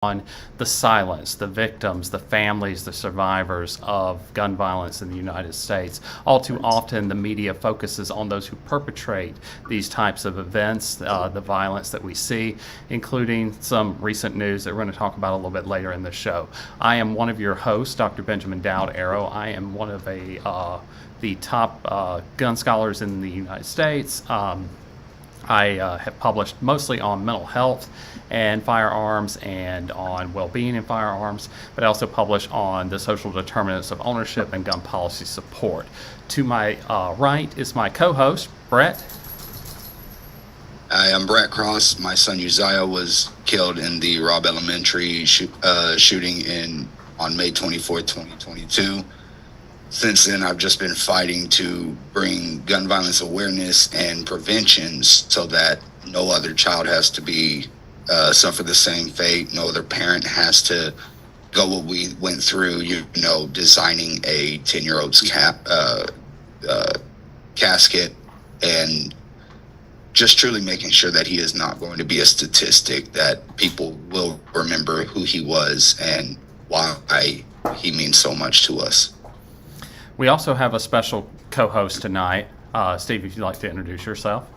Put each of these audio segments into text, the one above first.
on the silence, the victims, the families, the survivors of gun violence in the United States. All too often, the media focuses on those who perpetrate these types of events, the violence that we see, including some recent news that we're going to talk about a little bit later in the show. I am one of your hosts, Dr. Benjamin Dowd Arrow. I am one of the top gun scholars in the United States. I have published mostly on mental health and firearms and on well-being in firearms, but I also publish on the social determinants of ownership and gun policy support. To my right is my co-host, Brett. Hi, I'm Brett Cross. My son Uzziah was killed in the Robb Elementary shooting on May 24th, 2022. Since then, I've just been fighting to bring gun violence awareness and prevention so that no other child has to be suffer the same fate. No other parent has to go what we went through, designing a 10-year-old's casket and just truly making sure that he is not going to be a statistic, that people will remember who he was and why he means so much to us. We also have a special co-host tonight. Steve, if you'd like to introduce yourself.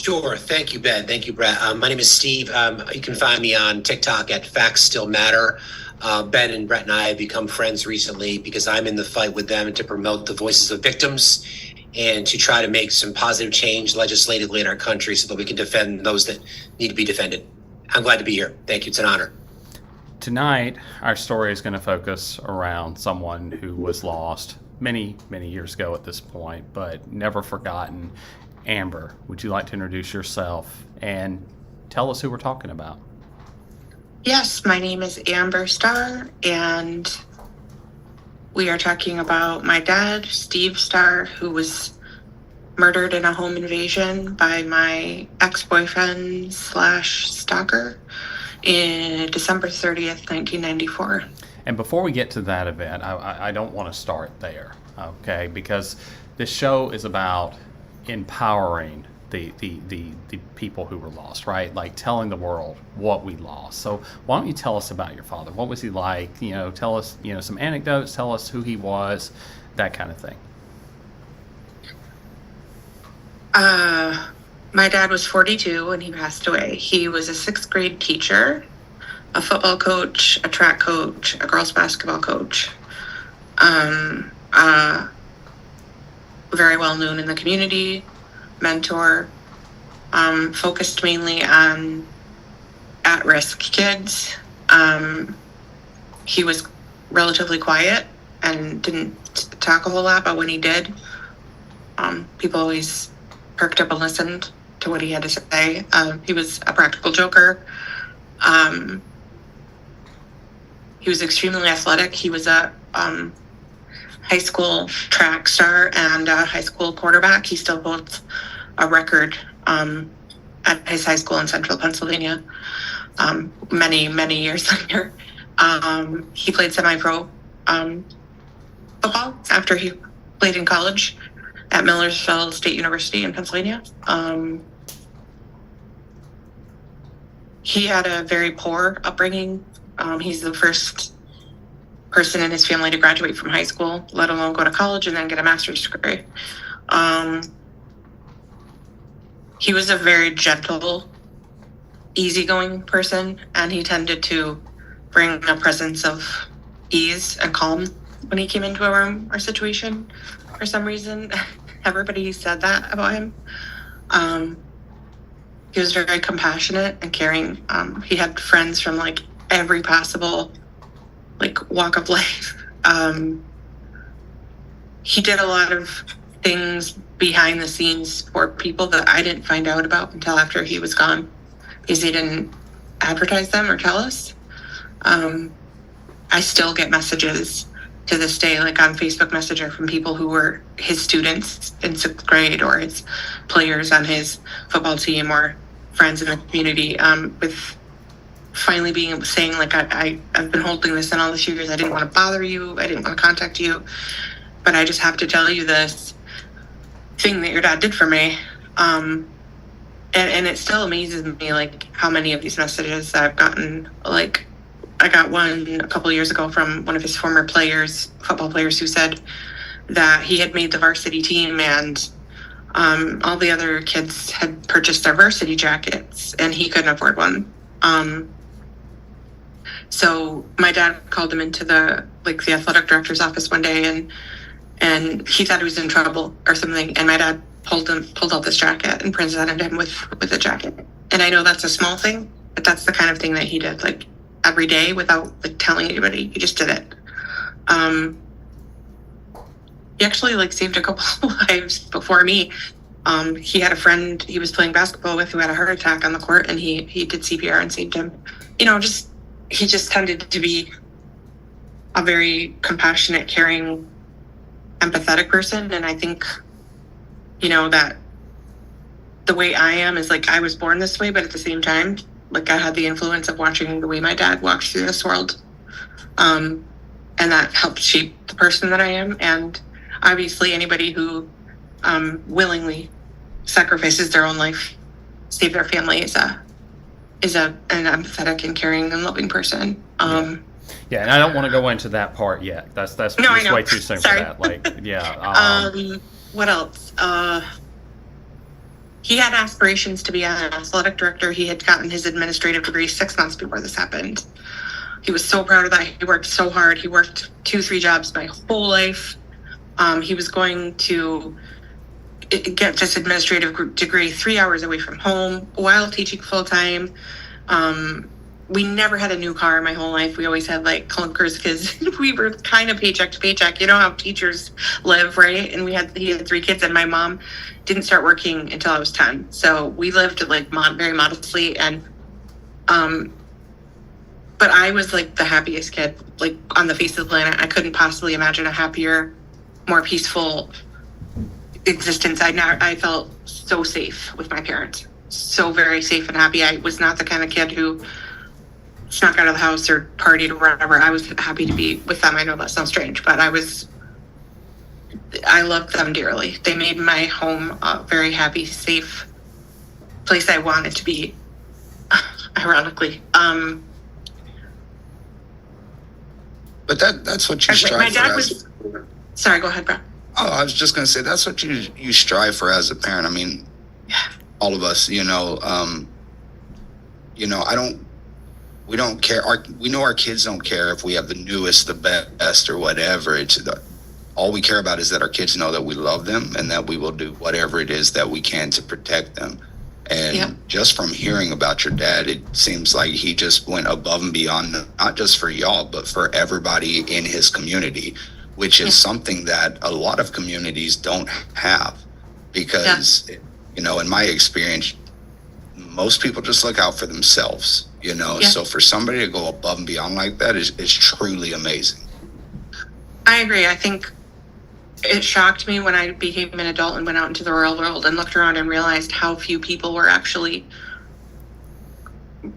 Sure. Thank you, Ben. Thank you, Brett. My name is Steve. You can find me on TikTok at Facts Still Matter. Ben and Brett and I have become friends recently because I'm in the fight with them to promote the voices of victims and to try to make some positive change legislatively in our country so that we can defend those that need to be defended. I'm glad to be here. Thank you. It's an honor. Tonight, our story is going to focus around someone who was lost many, many years ago at this point, but never forgotten. Amber, would you like to introduce yourself and tell us who we're talking about? Yes, my name is Amber Starr, and we are talking about my dad, Steve Starr, who was murdered in a home invasion by my ex-boyfriend / stalker in December 30th, 1994. And before we get to that event, I don't want to start there, okay? Because this show is about empowering the people who were lost, right? Like telling the world what we lost. So why don't you tell us about your father? What was he like? Tell us, some anecdotes, tell us who he was, that kind of thing. My dad was 42 when he passed away. He was a 6th grade teacher, a football coach, a track coach, a girls basketball coach. Very well known in the community, mentor, focused mainly on at-risk kids. He was relatively quiet and didn't talk a whole lot, but when he did, people always perked up and listened to what he had to say. He was a practical joker. He was extremely athletic. He was a high school track star and a high school quarterback. He still holds a record at his high school in central Pennsylvania many, many years later. He played semi-pro football after he played in college at Millersville State University in Pennsylvania. He had a very poor upbringing. He's the first person in his family to graduate from high school, let alone go to college and then get a master's degree. He was a very gentle, easygoing person, and he tended to bring a presence of ease and calm when he came into a room or situation. For some reason, everybody said that about him. He was very compassionate and caring. He had friends from every possible walk of life. He did a lot of things behind the scenes for people that I didn't find out about until after he was gone, because he didn't advertise them or tell us. I still get messages to this day, on Facebook Messenger, from people who were his students in 6th grade or his players on his football team or friends in the community, with finally saying I've been holding this in all these years. I didn't want to bother you. I didn't want to contact you, but I just have to tell you this thing that your dad did for me. And it still amazes me, how many of these messages I've gotten, I got one a couple years ago from one of his former players, football players, who said that he had made the varsity team and all the other kids had purchased their varsity jackets and he couldn't afford one. So my dad called him into the athletic director's office one day and he thought he was in trouble or something. And my dad pulled out this jacket and presented him with a jacket. And I know that's a small thing, but that's the kind of thing that he did every day without telling anybody. He just did it. He actually saved a couple of lives before me. He had a friend he was playing basketball with who had a heart attack on the court, and he did CPR and saved him. He just tended to be a very compassionate, caring, empathetic person. And I think, that the way I am is I was born this way, but at the same time, I had the influence of watching the way my dad walked through this world. And that helped shape the person that I am. And obviously anybody who willingly sacrifices their own life, save their family is an empathetic and caring and loving person. Yeah, and I don't want to go into that part yet. That's No, I know. way too soon Sorry. for that. What else? He had aspirations to be an athletic director. He had gotten his administrative degree 6 months before this happened. He was so proud of that. He worked so hard. He worked 2-3 jobs my whole life. He was going to get this administrative degree 3 hours away from home while teaching full time. We never had a new car my whole life. We always had clunkers because we were kind of paycheck to paycheck. You know how teachers live, right? And he had 3 kids, and my mom didn't start working until I was 10. So we lived very modestly, and but I was the happiest kid on the face of the planet. I couldn't possibly imagine a happier, more peaceful existence. I felt so safe with my parents, so very safe and happy. I was not the kind of kid who snuck out of the house or partied or whatever. I was happy to be with them. I know that sounds strange, but I loved them dearly. They made my home a very happy, safe place I wanted to be, ironically. But that's what you strive my for. dad was. Sorry, go ahead, Brad. Oh, I was just going to say that's what you strive for as a parent. I mean, all of us, we don't care. We know our kids don't care if we have the newest, the best, or whatever. All we care about is that our kids know that we love them and that we will do whatever it is that we can to protect them. And just from hearing about your dad, it seems like he just went above and beyond, not just for y'all, but for everybody in his community, which is something that a lot of communities don't have. Because, in my experience, most people just look out for themselves, So for somebody to go above and beyond like that is truly amazing. I agree. I think it shocked me when I became an adult and went out into the real world and looked around and realized how few people were actually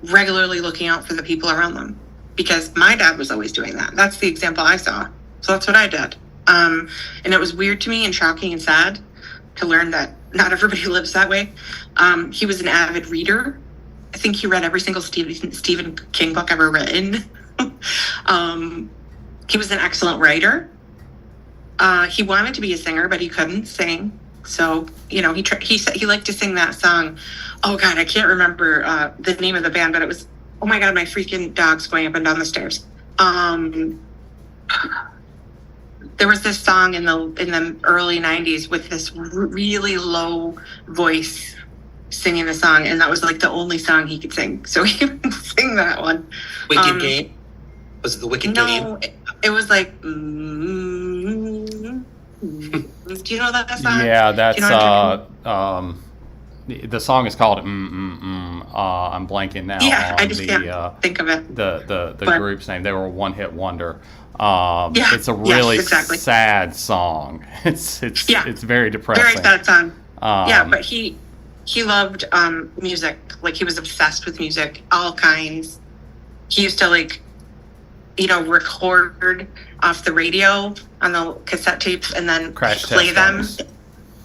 regularly looking out for the people around them. Because my dad was always doing that. That's the example I saw. So that's what I did. And it was weird to me and shocking and sad to learn that not everybody lives that way. He was an avid reader. I think he read every single Stephen King book ever written. He was an excellent writer. He wanted to be a singer, but he couldn't sing. So, he said he liked to sing that song. Oh God, I can't remember the name of the band, but it was, oh my God, my freaking dog's going up and down the stairs. There was this song in the early 90s with this really low voice singing the song, and that was the only song he could sing. So he would sing that one. Wicked Game? Was it the Wicked Game? No, it was do you know that song? Yeah, that's you know the song is called I'm blanking now Yeah, on I just can't think of it. the But- group's name. They were a one-hit wonder. Yeah, It's a yes, really exactly. sad song. It's very depressing. Very sad song. Um, But he loved music. He was obsessed with music, all kinds. He used to record off the radio on the cassette tapes and then Crash play Test them. Dummies.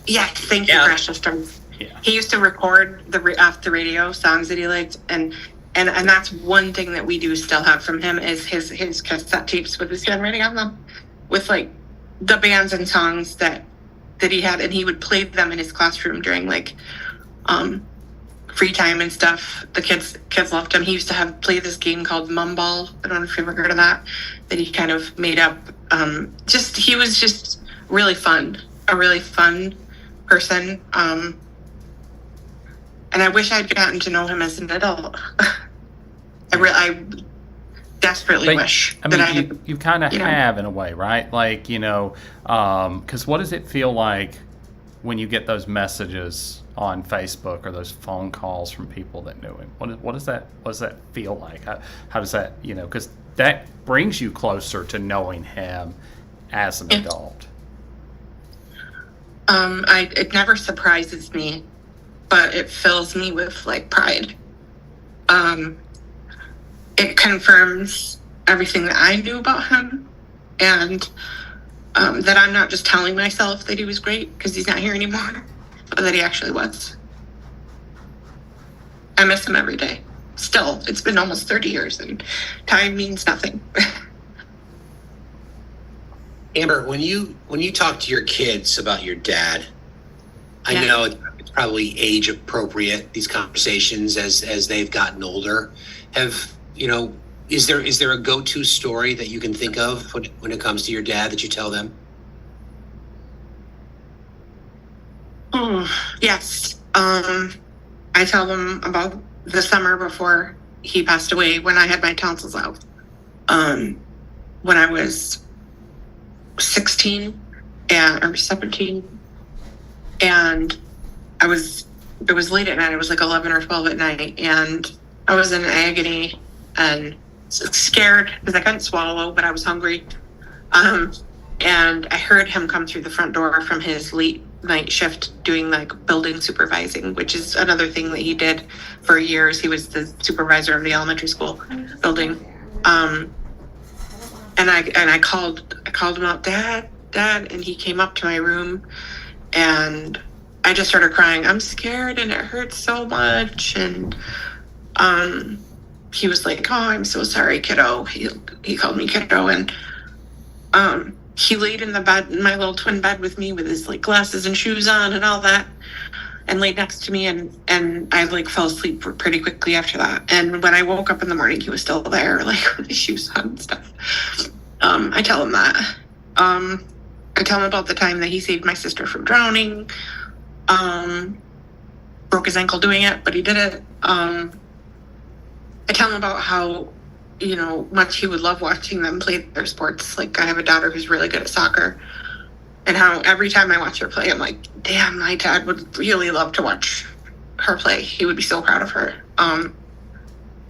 Yes, thank you, Yeah. Crash Test Dummies. Yeah. He used to record off the radio songs that he liked, and and that's one thing that we do still have from him is his cassette tapes with his handwriting on them, with like the bands and songs that he had, and he would play them in his classroom during like free time and stuff. The kids loved him. He used to play this game called Mumball. I don't know if you've ever heard of that he kind of made up. He was just really fun, a really fun person. And I wish I'd gotten to know him as an adult. I desperately But, wish I mean, that I had. you kind of you know. have in a way, right? Like, because what does it feel like when you get those messages on Facebook or those phone calls from people that knew him? What does that feel like? How does that, because that brings you closer to knowing him as an adult. It never surprises me, but it fills me with like pride. It confirms everything that I knew about him, and that I'm not just telling myself that he was great because he's not here anymore, but that he actually was. I miss him every day. Still, it's been almost 30 years, and time means nothing. Amber, when you talk to your kids about your dad, I Yeah. know it's probably age appropriate, these conversations as they've gotten older. Is there a go-to story that you can think of when it comes to your dad that you tell them? Yes. I tell them about the summer before he passed away when I had my tonsils out. When I was 16 or 17, and it was late at night. It was like 11 or 12 at night, and I was in agony and scared because I couldn't swallow, but I was hungry. And I heard him come through the front door from his late night shift doing like building supervising, which is another thing that he did for years. He was the supervisor of the elementary school building. And I called him out, Dad, and he came up to my room, and I just started crying. I'm scared and it hurts so much. And he was like, "Oh, I'm so sorry, kiddo." He called me kiddo, and he laid in the bed, in my little twin bed with me with his like glasses and shoes on and all that, and laid next to me, and I like fell asleep pretty quickly after that. And when I woke up in the morning, he was still there, like with his shoes on and stuff. I tell him that. I tell him about the time that he saved my sister from drowning. Broke his ankle doing it, but he did it. I tell him about how, much he would love watching them play their sports. Like, I have a daughter who's really good at soccer, and how every time I watch her play, I'm like, damn, my dad would really love to watch her play. He would be so proud of her. I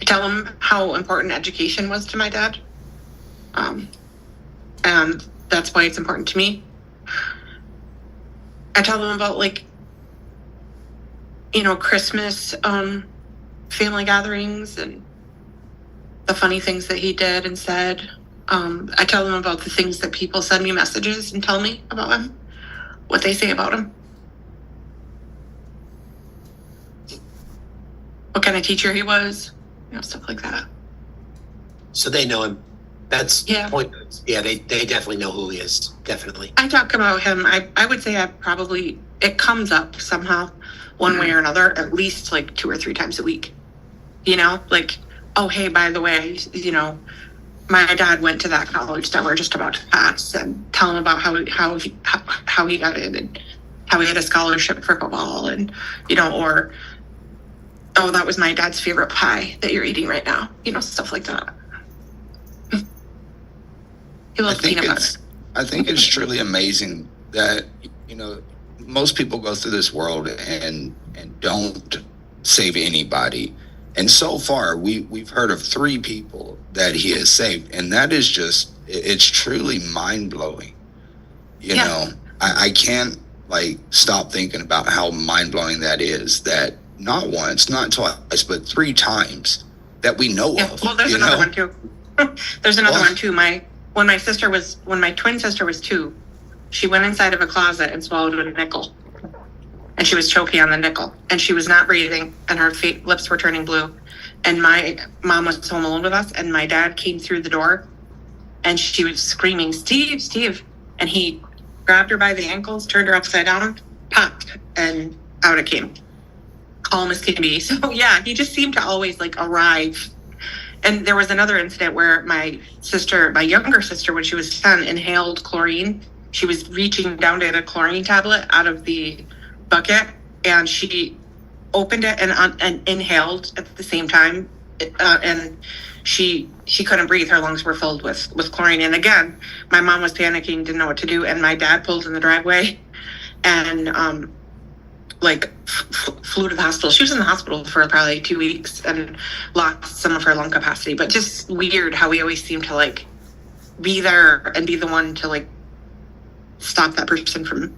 tell him how important education was to my dad. And that's why it's important to me. I tell them about Christmas, family gatherings and the funny things that he did and said. I tell them about the things that people send me messages and tell me about him, what they say about him, what kind of teacher he was, stuff like that. So they know him. That's Yeah. point. Yeah, they definitely know who he is. Definitely. I talk about him. I would say it comes up somehow, one way or another, at least like 2 or 3 times a week. Like, oh, hey, by the way, my dad went to that college that we're just about to pass, and tell him about how he got in and how he had a scholarship for football, and or, oh, that was my dad's favorite pie that you're eating right now, stuff like that. He loves peanut butter. I think it's truly amazing that, most people go through this world and don't save anybody. And so far, we've heard of 3 people that he has saved. And that is it's truly mind blowing. I can't stop thinking about how mind blowing that is, that not once, not twice, but 3 times that we know of. Well, there's another one too. There's another one too. When my twin sister was 2, she went inside of a closet and swallowed a nickel. and she was choking on the nickel, and she was not breathing, and her lips were turning blue. And my mom was home alone with us, and my dad came through the door, and she was screaming, "Steve, Steve!" And he grabbed her by the ankles, turned her upside down, popped, and out it came, calm as can be. So yeah, he just seemed to always like arrive. And there was another incident where my younger sister, when she was 10, inhaled chlorine. She was reaching down to get a chlorine tablet out of the bucket, and she opened it and inhaled at the same time, and she couldn't breathe. Her lungs were filled with chlorine. And again, my mom was panicking, didn't know what to do, and my dad pulled in the driveway and flew to the hospital. She was in the hospital for probably 2 weeks and lost some of her lung capacity. But just weird how we always seem to like be there and be the one to like stop that person from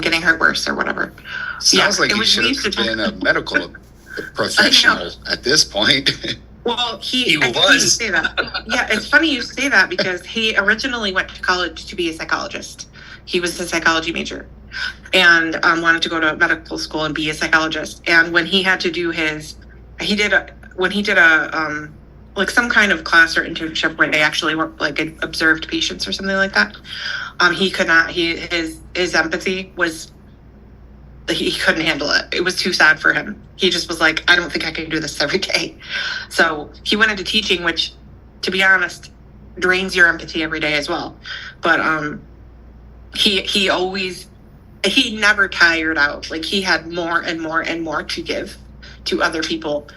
getting hurt worse or whatever. Sounds like it he was should have been a medical professional at this point. Well, He it's funny you was. say that. Yeah, it's funny you say that because he originally went to college to be a psychologist. He was a psychology major and wanted to go to medical school and be a psychologist. And when he had to do like some kind of class or internship where they actually were like observed patients or something like that, he could not. His empathy was. He couldn't handle it. It was too sad for him. He just was like, I don't think I can do this every day. So he went into teaching, which, to be honest, drains your empathy every day as well. But he never tired out. Like he had more and more and more to give to other people.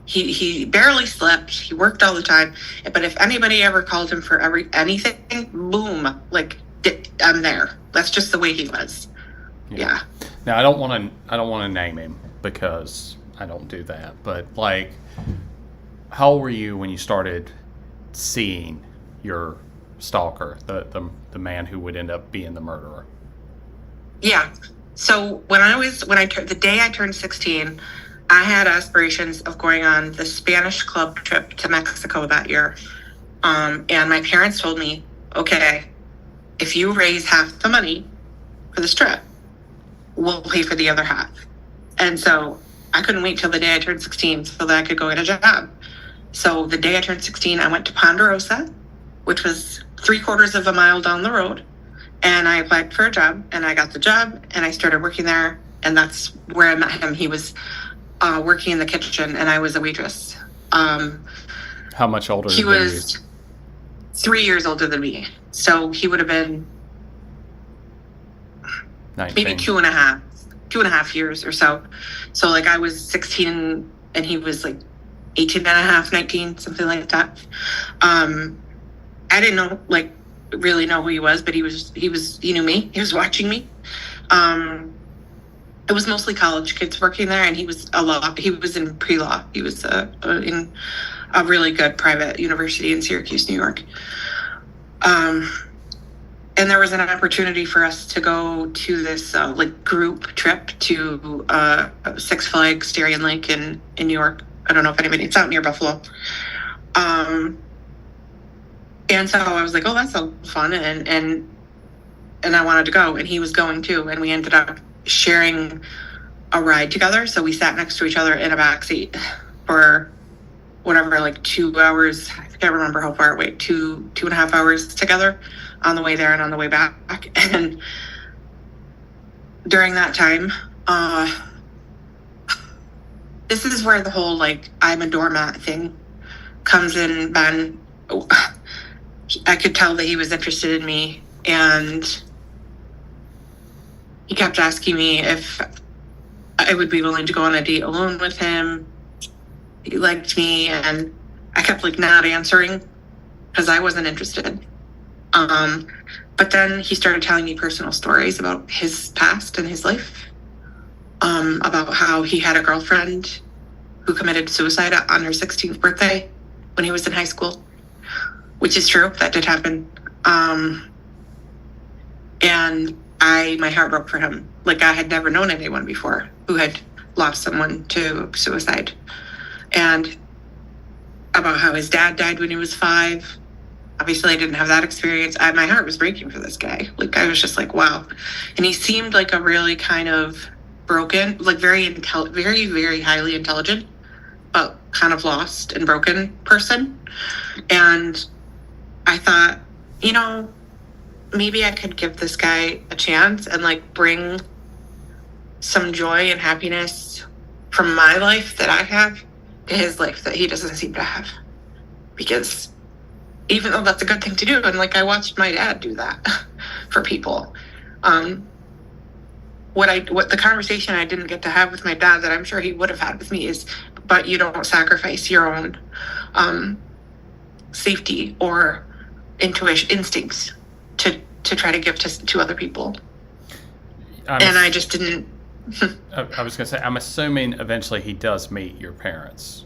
He barely slept. He worked all the time. But if anybody ever called him for anything, boom, like I'm there. That's just the way he was. Yeah. Now I don't want to name him because I don't do that. But like, how old were you when you started seeing your stalker, the man who would end up being the murderer? Yeah. So the day I turned 16, I had aspirations of going on the Spanish club trip to Mexico that year. And my parents told me, okay, if you raise half the money for this trip, we'll pay for the other half. And so I couldn't wait till the day I turned 16 so that I could go get a job. So the day I turned 16, I went to Ponderosa, which was 3/4 of a mile down the road. And I applied for a job and I got the job and I started working there. And that's where I met him. He was working in the kitchen and I was a waitress. How much older He than was 3 years older than me. So he would have been you? 19. maybe 2.5 years or so. So like I was 16 and he was like 18 and a half, 19, something like that. I didn't really know who he was, but he knew me. He was watching me. It was mostly college kids working there, and he was in pre-law. He was in a really good private university in Syracuse, New York. And there was an opportunity for us to go to this group trip to Six Flags Darien Lake in New York. I don't know if it's out near Buffalo. And so I was like, oh, that's so fun. And I wanted to go, and he was going too. And we ended up sharing a ride together. So we sat next to each other in a backseat for whatever, like 2 hours. I can't remember how far away, 2.5 hours together on the way there and on the way back. And during that time, this is where the whole, I'm a doormat thing comes in. Ben, I could tell that he was interested in me, and he kept asking me if I would be willing to go on a date alone with him. He liked me, and I kept not answering because I wasn't interested. But then he started telling me personal stories about his past and his life, about how he had a girlfriend who committed suicide on her 16th birthday when he was in high school, which is true. That did happen. And my heart broke for him. I had never known anyone before who had lost someone to suicide. And about how his dad died when he was 5. Obviously, I didn't have that experience. My heart was breaking for this guy. I was just like, wow. And he seemed like a really kind of broken, like very very highly intelligent, but kind of lost and broken person. And I thought, you know, maybe I could give this guy a chance and like bring some joy and happiness from my life that I have to his life that he doesn't seem to have. Because even though that's a good thing to do, and like I watched my dad do that for people. What the conversation I didn't get to have with my dad that I'm sure he would have had with me is, but you don't sacrifice your own safety or instincts to try to give to other people. And I just didn't. I was going to say, I'm assuming eventually he does meet your parents,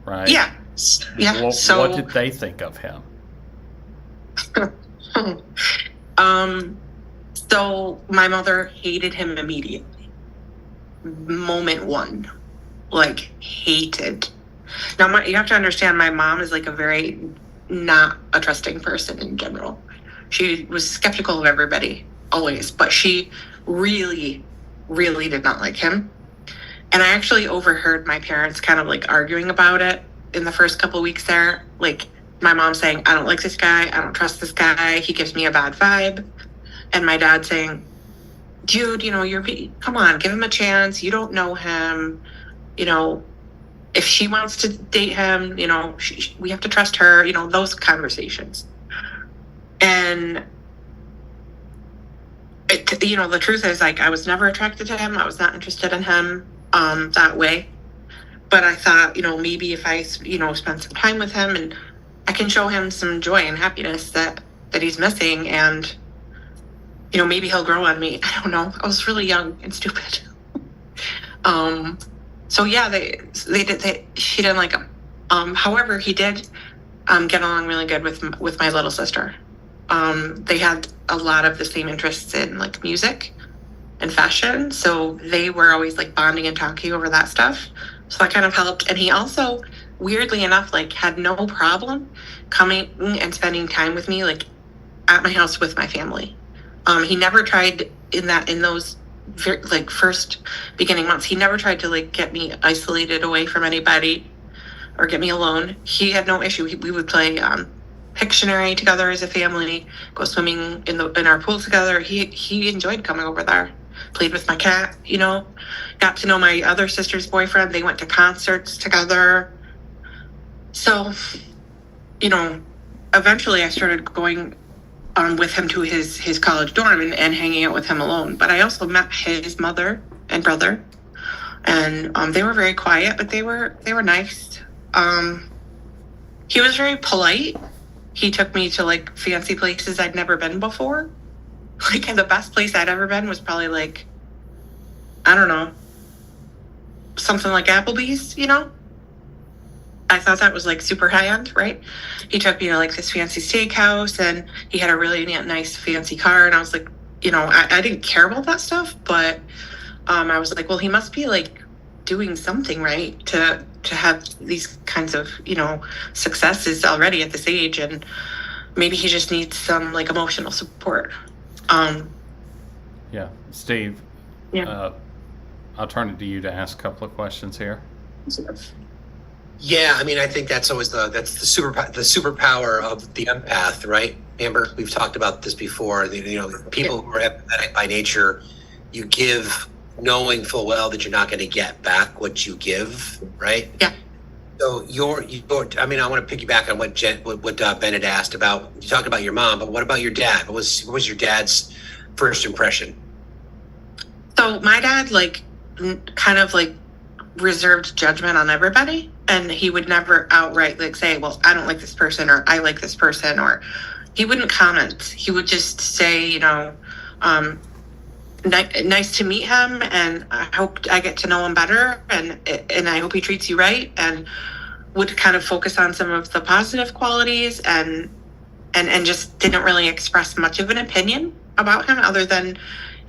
right? Yeah. What did they think of him? So my mother hated him immediately. Moment one. Like, hated. Now, you have to understand, my mom is like a very not a trusting person in general. She was skeptical of everybody, always, but she really, really did not like him. And I actually overheard my parents kind of like arguing about it in the first couple weeks there. Like, my mom saying, I don't like this guy. I don't trust this guy. He gives me a bad vibe. And my dad saying, dude, you know, come on, give him a chance. You don't know him. You know, if she wants to date him, you know, we have to trust her, you know, those conversations. And, you know, the truth is, like, I was never attracted to him. I was not interested in him that way. But I thought, you know, maybe if I, you know, spend some time with him and I can show him some joy and happiness that he's missing, and, you know, maybe he'll grow on me. I don't know. I was really young and stupid. So yeah, she didn't like him. However, he did get along really good with my little sister. They had a lot of the same interests in like music and fashion, so they were always like bonding and talking over that stuff. So that kind of helped. And he also, weirdly enough, like had no problem coming and spending time with me, like at my house with my family. He never tried in those like first beginning months. He never tried to like get me isolated away from anybody or get me alone. He had no issue. We would play Pictionary together as a family, go swimming in our pool together. He enjoyed coming over there. Played with my cat, you know, got to know my other sister's boyfriend. They went to concerts together. So, you know, eventually I started going with him to his college dorm and hanging out with him alone. But I also met his mother and brother, and they were very quiet, but they were nice. He was very polite. He took me to like fancy places I'd never been before. Like, the best place I'd ever been was probably like, I don't know, something like Applebee's, you know? I thought that was like super high end, right? He took me to like this fancy steakhouse, and he had a really nice fancy car. And I was like, you know, I didn't care about that stuff, but I was like, well, he must be like doing something right to have these kinds of, you know, successes already at this age. And maybe he just needs some like emotional support. Yeah, Steve. Yeah. I'll turn it to you to ask a couple of questions here. Yeah, I mean, I think that's always the superpower of the empath, right? Amber, we've talked about this before. You know, people who are empathetic by nature, you give knowing full well that you're not going to get back what you give, right? Yeah. So I mean, I want to piggyback on what Ben had asked about. You talked about your mom, but what about your dad? What was your dad's first impression? So my dad, like, kind of like reserved judgment on everybody, and he would never outright like say, well, I don't like this person, or I like this person, or he wouldn't comment. He would just say, you know, nice to meet him, and I hope I get to know him better, and I hope he treats you right, and would kind of focus on some of the positive qualities, and just didn't really express much of an opinion about him, other than,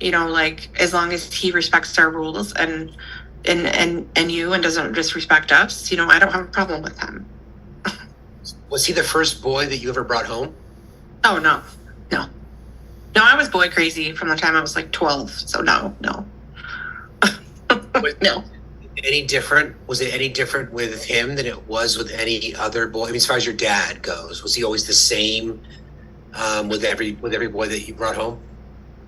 you know, like, as long as he respects our rules and you, and doesn't disrespect us, you know, I don't have a problem with him. Was he the first boy that you ever brought home? Oh, no, I was boy crazy from the time I was like 12. So no. No. Any different? Was it any different with him than it was with any other boy? I mean, as far as your dad goes, was he always the same with every boy that you brought home?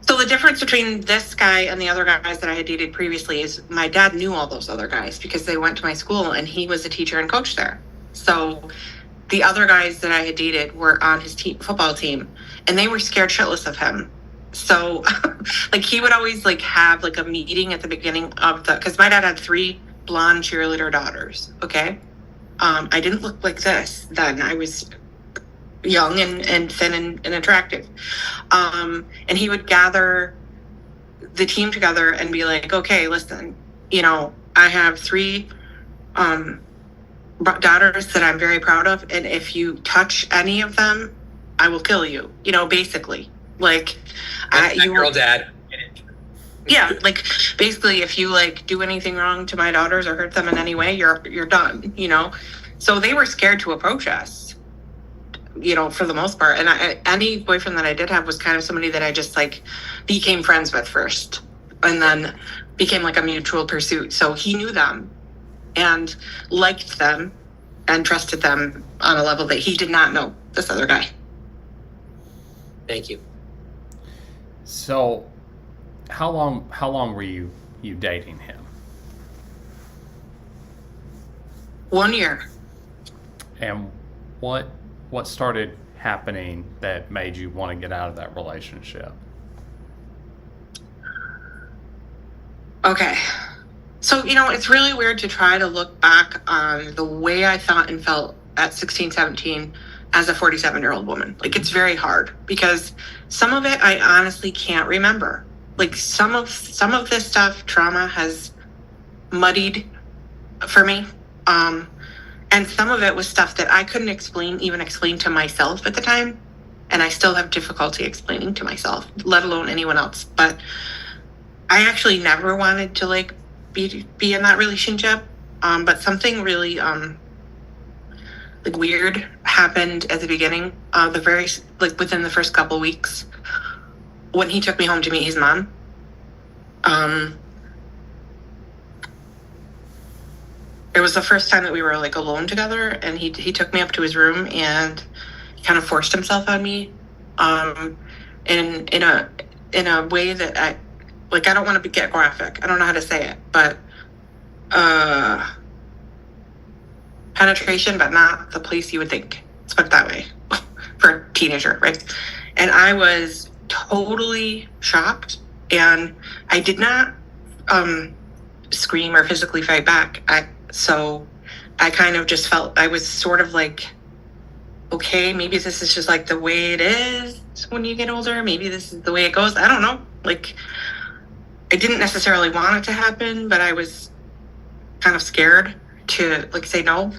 So the difference between this guy and the other guys that I had dated previously is my dad knew all those other guys because they went to my school and he was a teacher and coach there. So the other guys that I had dated were on his football team, and they were scared shitless of him. So like he would always like have like a meeting at the beginning of because my dad had 3 blonde cheerleader daughters. Okay. I didn't look like this then. I was young and thin and attractive. And he would gather the team together and be like, okay, listen, I have 3 daughters that I'm very proud of. And if you touch any of them, I will kill you, basically. Like, girl dad. Yeah, like basically, if you like do anything wrong to my daughters or hurt them in any way, you're done. So they were scared to approach us, for the most part. And any boyfriend that I did have was kind of somebody that I just like became friends with first, and then became like a mutual pursuit. So he knew them and liked them and trusted them on a level that he did not know this other guy. Thank you. So, how long were you dating him? 1 year. And what started happening that made you want to get out of that relationship? Okay. So, it's really weird to try to look back on the way I thought and felt at 16, 17 as a 47-year-old woman. Like, it's very hard because some of it I honestly can't remember. Like, some of this stuff, trauma has muddied for me. And some of it was stuff that I couldn't even explain to myself at the time. And I still have difficulty explaining to myself, let alone anyone else. But I actually never wanted to like be in that relationship. But something really like weird happened at the beginning, within the first couple weeks when he took me home to meet his mom. It was the first time that we were like alone together, and he took me up to his room and he kind of forced himself on me, in a way that I don't want to get graphic. I don't know how to say it, but penetration, but not the place you would think. Let's put it that way for a teenager, right? And I was totally shocked, and I did not scream or physically fight back. So I kind of just felt I was sort of like, okay, maybe this is just like the way it is when you get older. Maybe this is the way it goes. I don't know. Like, I didn't necessarily want it to happen, but I was kind of scared to like say no.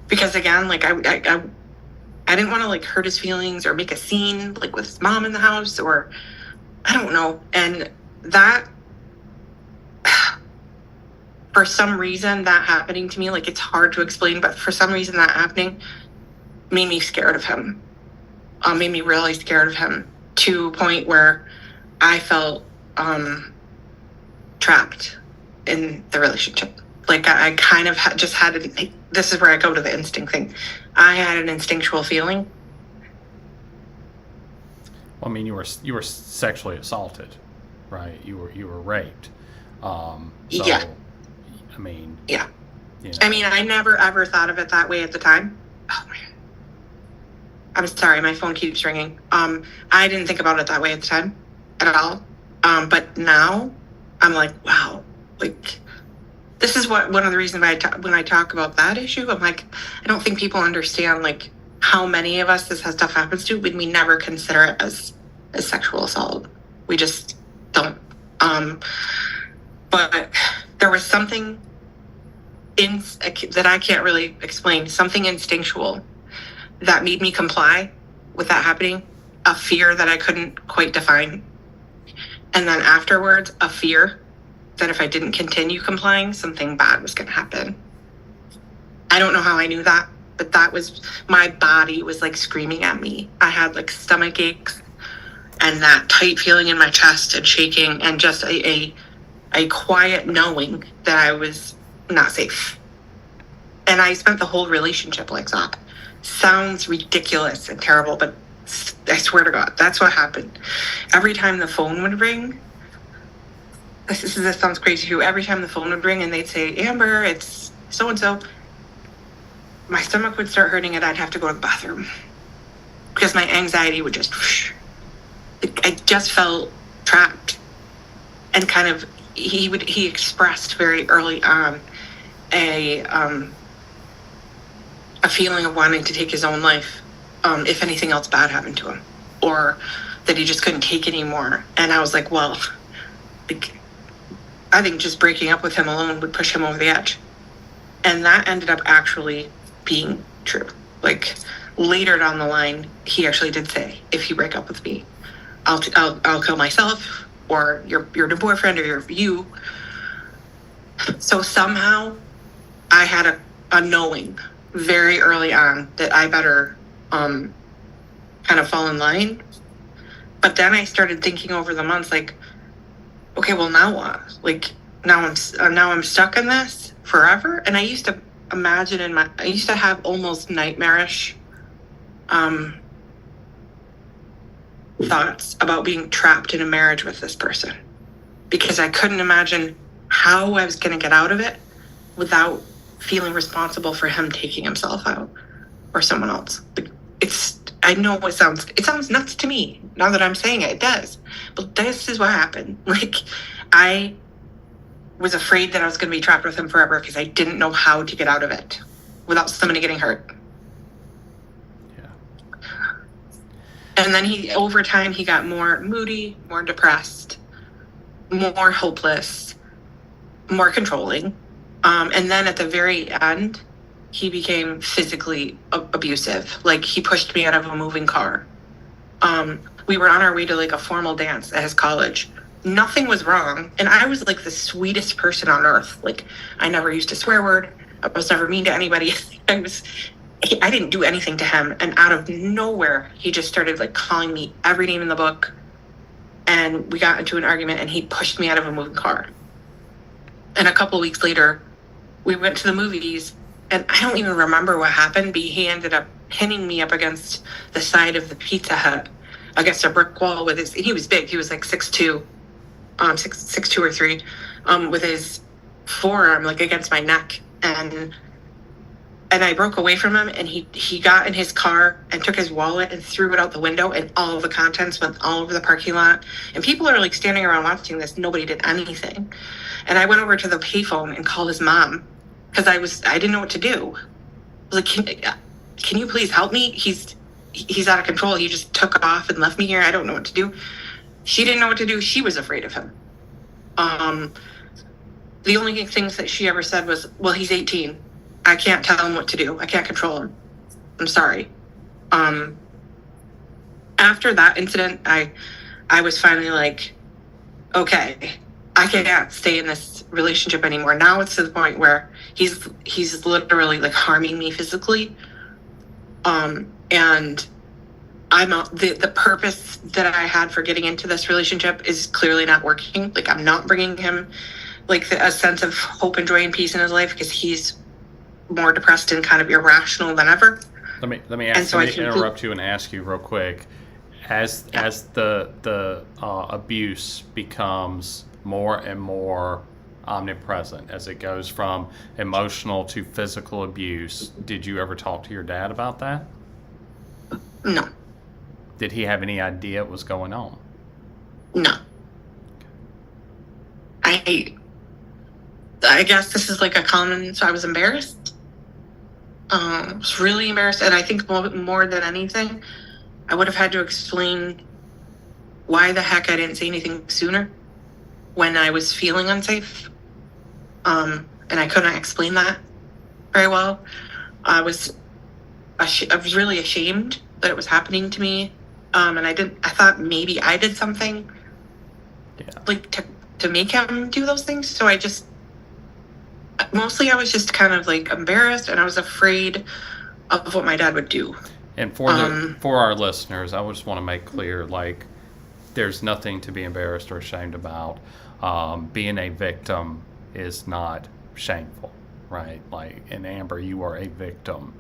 Because again, like I didn't want to like hurt his feelings or make a scene like with his mom in the house, or I don't know. And that, for some reason, that happening to me, like it's hard to explain, but for some reason that happening made me scared of him. Made me really scared of him to a point where I felt trapped in the relationship. Like I kind of just had this is where I go to the instinct thing. I had an instinctual feeling. Well, I mean, you were sexually assaulted, right? You were raped. Yeah. I mean. Yeah. I mean, I never ever thought of it that way at the time. Oh my God. I'm sorry, my phone keeps ringing. I didn't think about it that way at the time at all. But now I'm like, wow, like this is one of the reasons when I talk about that issue, I'm like, I don't think people understand like how many of us this stuff happens to when we never consider it as sexual assault. We just don't. But there was something that I can't really explain, something instinctual that made me comply with that happening, a fear that I couldn't quite define. And then afterwards, a fear that if I didn't continue complying, something bad was going to happen. I don't know how I knew that, but that was, my body was like screaming at me. I had like stomach aches and that tight feeling in my chest and shaking and just a a quiet knowing that I was not safe. And I spent the whole relationship like that. Sounds ridiculous and terrible, but I swear to God, that's what happened. Every time the phone would ring, this sounds crazy too. Every time the phone would ring and they'd say, Amber, it's so and so, my stomach would start hurting and I'd have to go to the bathroom because my anxiety would just, I just felt trapped. And kind of, he expressed very early on a feeling of wanting to take his own life if anything else bad happened to him, or that he just couldn't take anymore. And I was like, well, like, I think just breaking up with him alone would push him over the edge. And that ended up actually being true. Like, later down the line, he actually did say, if you break up with me, I'll kill myself, or your new boyfriend, or you. So somehow I had a knowing very early on that I better kind of fall in line. But then I started thinking over the months, like, okay, well, now what? Like, now I'm stuck in this forever. And I used to imagine I used to have almost nightmarish thoughts about being trapped in a marriage with this person, because I couldn't imagine how I was going to get out of it without feeling responsible for him taking himself out or someone else. I know it sounds nuts to me now that I'm saying it does, but this is what happened. Like, I was afraid that I was going to be trapped with him forever because I didn't know how to get out of it without somebody getting hurt. And then over time, he got more moody, more depressed, more hopeless, more controlling. And then at the very end, he became physically abusive. Like, he pushed me out of a moving car. We were on our way to like a formal dance at his college. Nothing was wrong. And I was like the sweetest person on earth. Like, I never used a swear word. I was never mean to anybody. I didn't do anything to him, and out of nowhere, he just started like calling me every name in the book, and we got into an argument, and he pushed me out of a moving car. And a couple weeks later, we went to the movies, and I don't even remember what happened, but he ended up pinning me up against the side of the Pizza Hut, against a brick wall with he was big, he was like 6'2", 6'2" or 3, with his forearm like against my neck, and I broke away from him, and he got in his car and took his wallet and threw it out the window, and all of the contents went all over the parking lot. And people are like standing around watching this. Nobody did anything. And I went over to the payphone and called his mom because I didn't know what to do. I was like, can you please help me? He's out of control. He just took off and left me here. I don't know what to do. She didn't know what to do. She was afraid of him. The only things that she ever said was, well, he's 18. I can't tell him what to do. I can't control him. I'm sorry. After that incident, I was finally like, okay, I can't stay in this relationship anymore. Now it's to the point where he's literally like harming me physically. And the purpose that I had for getting into this relationship is clearly not working. Like, I'm not bringing him like a sense of hope and joy and peace in his life because he's more depressed and kind of irrational than ever. Let me interrupt you and ask you real quick. As the abuse becomes more and more omnipresent, as it goes from emotional to physical abuse, did you ever talk to your dad about that? No. Did he have any idea what was going on? No. I guess this is like a common, so I was embarrassed. I was really embarrassed, and I think more than anything, I would have had to explain why the heck I didn't say anything sooner when I was feeling unsafe. And I couldn't explain that very well. I was really ashamed that it was happening to me. And I thought maybe I did something like to make him do those things. So I was just kind of like embarrassed, and I was afraid of what my dad would do. And for our listeners, I just want to make clear, like, there's nothing to be embarrassed or ashamed about. Being a victim is not shameful, right? Like, and Amber, you are a victim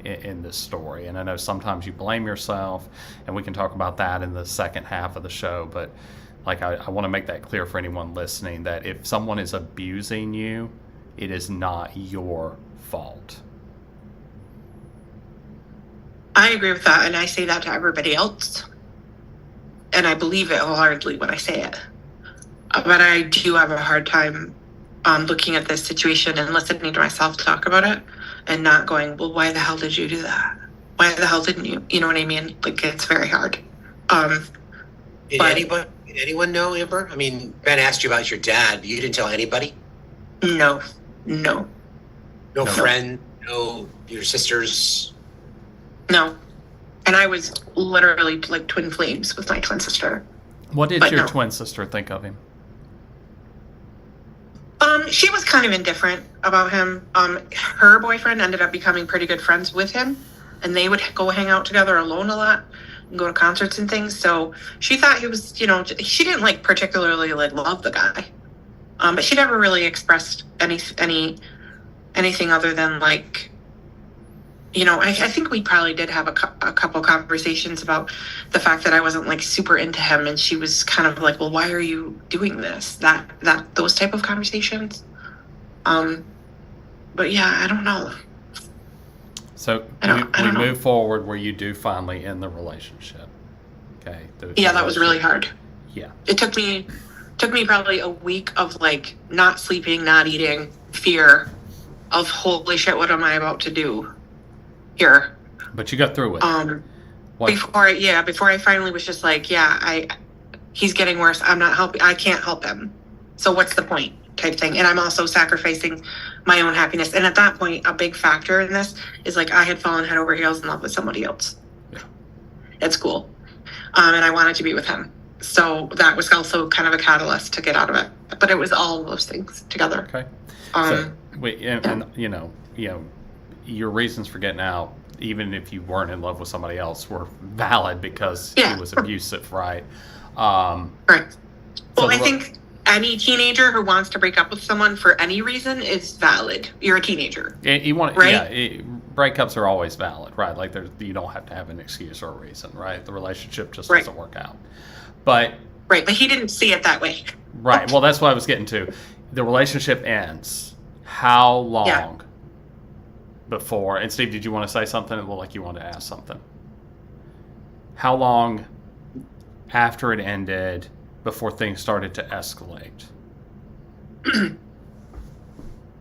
in this story. And I know sometimes you blame yourself, and we can talk about that in the second half of the show. But like, I want to make that clear for anyone listening, that if someone is abusing you, it is not your fault. I agree with that, and I say that to everybody else. And I believe it wholeheartedly when I say it. But I do have a hard time looking at this situation and listening to myself talk about it and not going, well, why the hell did you do that? Why the hell didn't you? You know what I mean? Like, it's very hard. Did But- anyone know, Amber? I mean, Ben asked you about your dad. You didn't tell anybody? No. No friend? No, your sisters? And I was literally like twin flames with my twin sister. What did But your no. twin sister think of him? She was kind of indifferent about him. Her boyfriend ended up becoming pretty good friends with him, and they would go hang out together alone a lot and go to concerts and things. So she thought he was, she didn't like particularly like love the guy, but she never really expressed anything other than like, I think we probably did have a couple conversations about the fact that I wasn't like super into him, and she was kind of like, well, why are you doing this? Those type of conversations. But yeah, I don't know. So I don't know. move forward where you do finally end the relationship. Okay. Yeah, that was really hard. Yeah. It took me probably a week of like not sleeping, not eating, fear of holy shit, what am I about to do here? But you got through it. What? Before I finally was just like, he's getting worse. I'm not helping. I can't help him. So what's the point? Type thing. And I'm also sacrificing my own happiness. And at that point, a big factor in this is like I had fallen head over heels in love with somebody else at school. And I wanted to be with him. So that was also kind of a catalyst to get out of it. But it was all of those things together. Okay. Your reasons for getting out, even if you weren't in love with somebody else, were valid because he was abusive, right? Right. So Well, I think any teenager who wants to break up with someone for any reason is valid. You're a teenager. You want, right? Breakups are always valid, right? Like you don't have to have an excuse or a reason, right? The relationship just Right. doesn't work out. But Right, but he didn't see it that way. right, well, that's what I was getting to. The relationship ends. How long before? And Steve, did you want to say something? It looked like you wanted to ask something. How long after it ended before things started to escalate?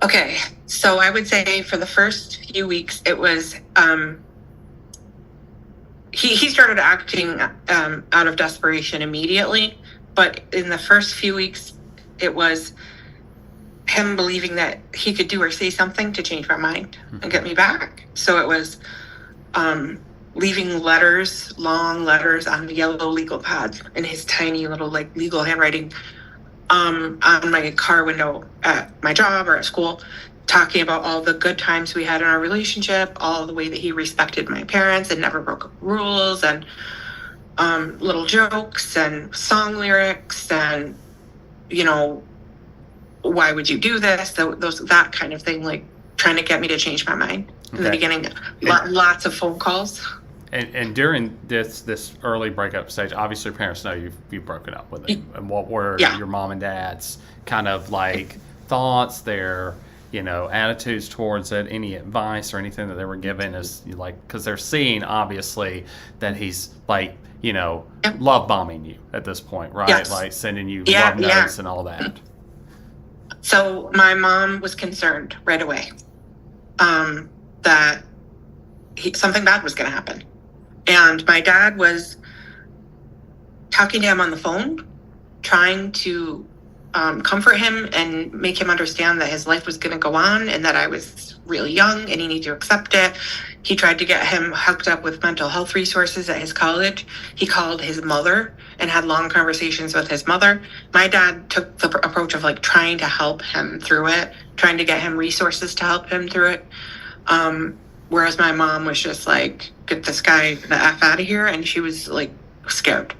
Okay, so I would say for the first few weeks, it was he started acting out of desperation immediately, but in the first few weeks, it was him believing that he could do or say something to change my mind and get me back. So it was leaving letters, long letters on yellow legal pads in his tiny little like legal handwriting on my car window at my job or at school, talking about all the good times we had in our relationship, all the way that he respected my parents and never broke rules, and little jokes and song lyrics and, why would you do this? That kind of thing, like trying to get me to change my mind. In the beginning, lots of phone calls. And during this early breakup stage, obviously parents know you've broken up with him. And what were your mom and dad's kind of like thoughts, their attitudes towards it, any advice or anything that they were given, is like, because they're seeing obviously that he's like love bombing you at this point, right? Yes. Like sending you love notes and all that. So my mom was concerned right away that something bad was going to happen. And my dad was talking to him on the phone, trying to comfort him and make him understand that his life was going to go on and that I was really young and he needed to accept it. He tried to get him hooked up with mental health resources at his college. He called his mother and had long conversations with his mother. My dad took the approach of like trying to help him through it, trying to get him resources to help him through it. Whereas my mom was just like, get this guy the F out of here. And she was like scared.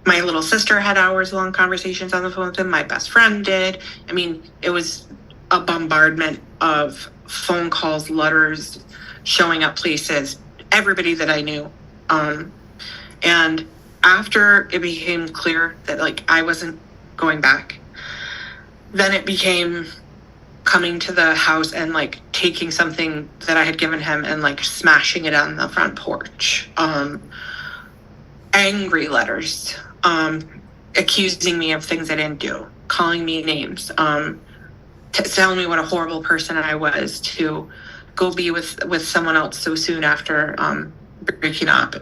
My little sister had hours long conversations on the phone with him. My best friend did. I mean, it was a bombardment of phone calls, letters, showing up places, everybody that I knew. And after it became clear that like I wasn't going back, then it became coming to the house and like taking something that I had given him and like smashing it on the front porch. Angry letters, accusing me of things I didn't do, calling me names, telling me what a horrible person I was to go be with someone else so soon after breaking up.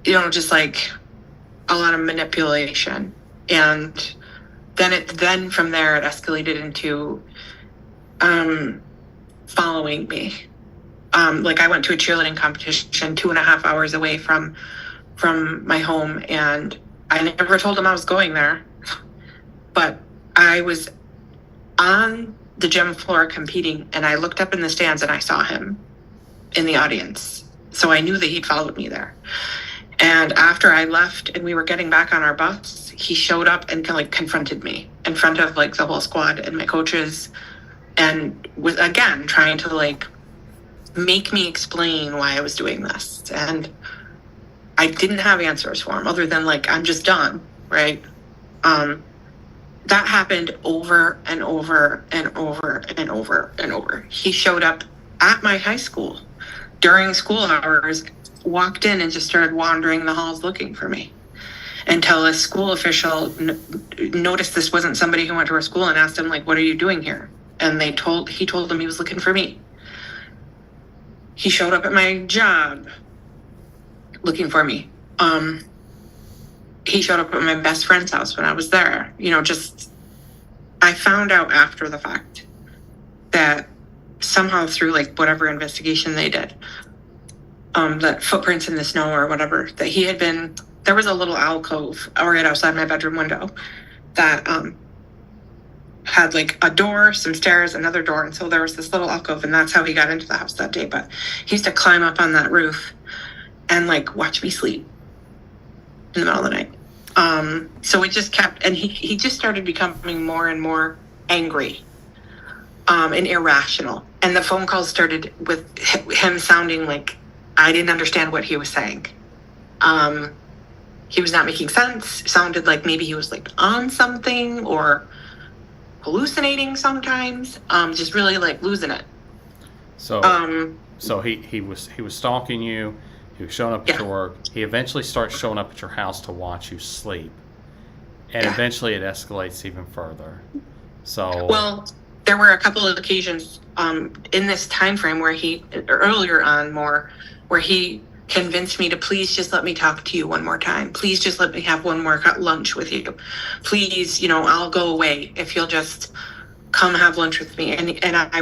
Just like a lot of manipulation. And then from there it escalated into following me. Like I went to a cheerleading competition 2.5 hours away from my home, and I never told him I was going there, but I was on the gym floor competing, and I looked up in the stands and I saw him in the audience. So I knew that he'd followed me there. And after I left and we were getting back on our bus, he showed up and like confronted me in front of like the whole squad and my coaches, and was again trying to like make me explain why I was doing this. And I didn't have answers for him other than like, I'm just done, right? That happened over and over and over and over and over. He showed up at my high school during school hours, walked in and just started wandering the halls looking for me until a school official noticed this wasn't somebody who went to our school and asked him like, what are you doing here? And he told them he was looking for me. He showed up at my job looking for me. He showed up at my best friend's house when I was there. I found out after the fact that somehow through like whatever investigation they did, that footprints in the snow or whatever, that there was a little alcove right outside my bedroom window that had like a door, some stairs, another door. And so there was this little alcove, and that's how he got into the house that day. But he used to climb up on that roof and like watch me sleep in the middle of the night. So it just kept, and he just started becoming more and more angry and irrational. And the phone calls started with him sounding like I didn't understand what he was saying. He was not making sense. It sounded like maybe he was like on something or hallucinating sometimes. Just really like losing it. So he was stalking you. He was showing up at your work. He eventually starts showing up at your house to watch you sleep. And eventually it escalates even further. So well, there were a couple of occasions in this time frame where he convinced me to please just let me talk to you one more time. Please just let me have one more lunch with you. Please, I'll go away if you'll just come have lunch with me. And I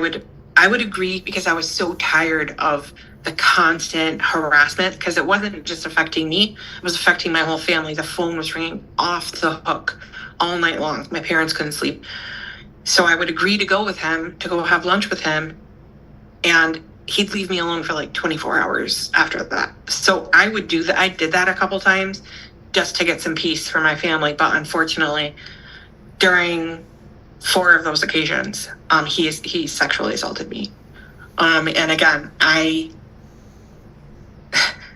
would agree, because I was so tired of the constant harassment, because it wasn't just affecting me, it was affecting my whole family. The phone was ringing off the hook all night long. My parents couldn't sleep. So I would agree to go with him, to go have lunch with him, and he'd leave me alone for like 24 hours after that. So I would do that. I did that a couple times just to get some peace for my family. But unfortunately, during 4 of those occasions, he sexually assaulted me. And again, I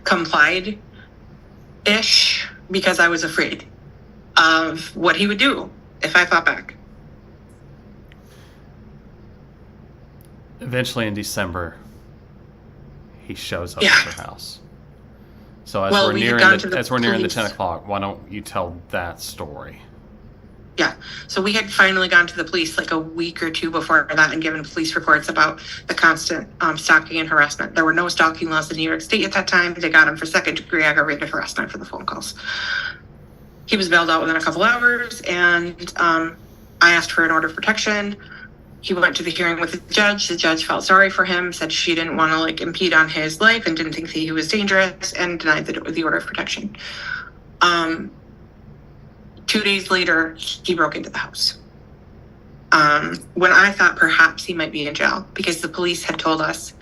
complied-ish because I was afraid of what he would do if I fought back. Eventually in December, he shows up at your house. So as we're nearing the 10 o'clock, why don't you tell that story? Yeah. So we had finally gone to the police like a week or 2 before that and given police reports about the constant stalking and harassment. There were no stalking laws in New York State at that time. They got him for second-degree aggravated harassment for the phone calls. He was bailed out within a couple hours, and I asked for an order of protection. He went to the hearing with the judge. The judge felt sorry for him, said she didn't want to like impede on his life and didn't think that he was dangerous, and denied the order of protection. 2 days later, he broke into the house. When I thought perhaps he might be in jail, because the police had told us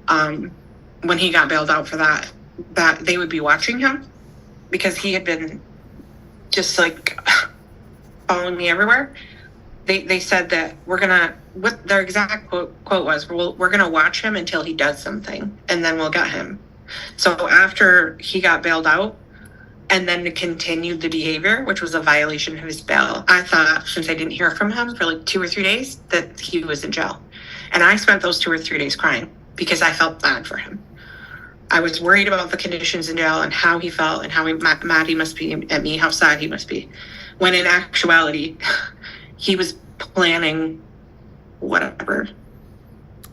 when he got bailed out for that they would be watching him, because he had been just like following me everywhere. They said that what their exact quote was, we're gonna watch him until he does something, and then we'll get him. So after he got bailed out, and then continued the behavior, which was a violation of his bail, I thought, since I didn't hear from him for like 2 or 3 days, that he was in jail. And I spent those 2 or 3 days crying because I felt bad for him. I was worried about the conditions in jail and how he felt and how mad he must be at me, how sad he must be. When in actuality, he was planning whatever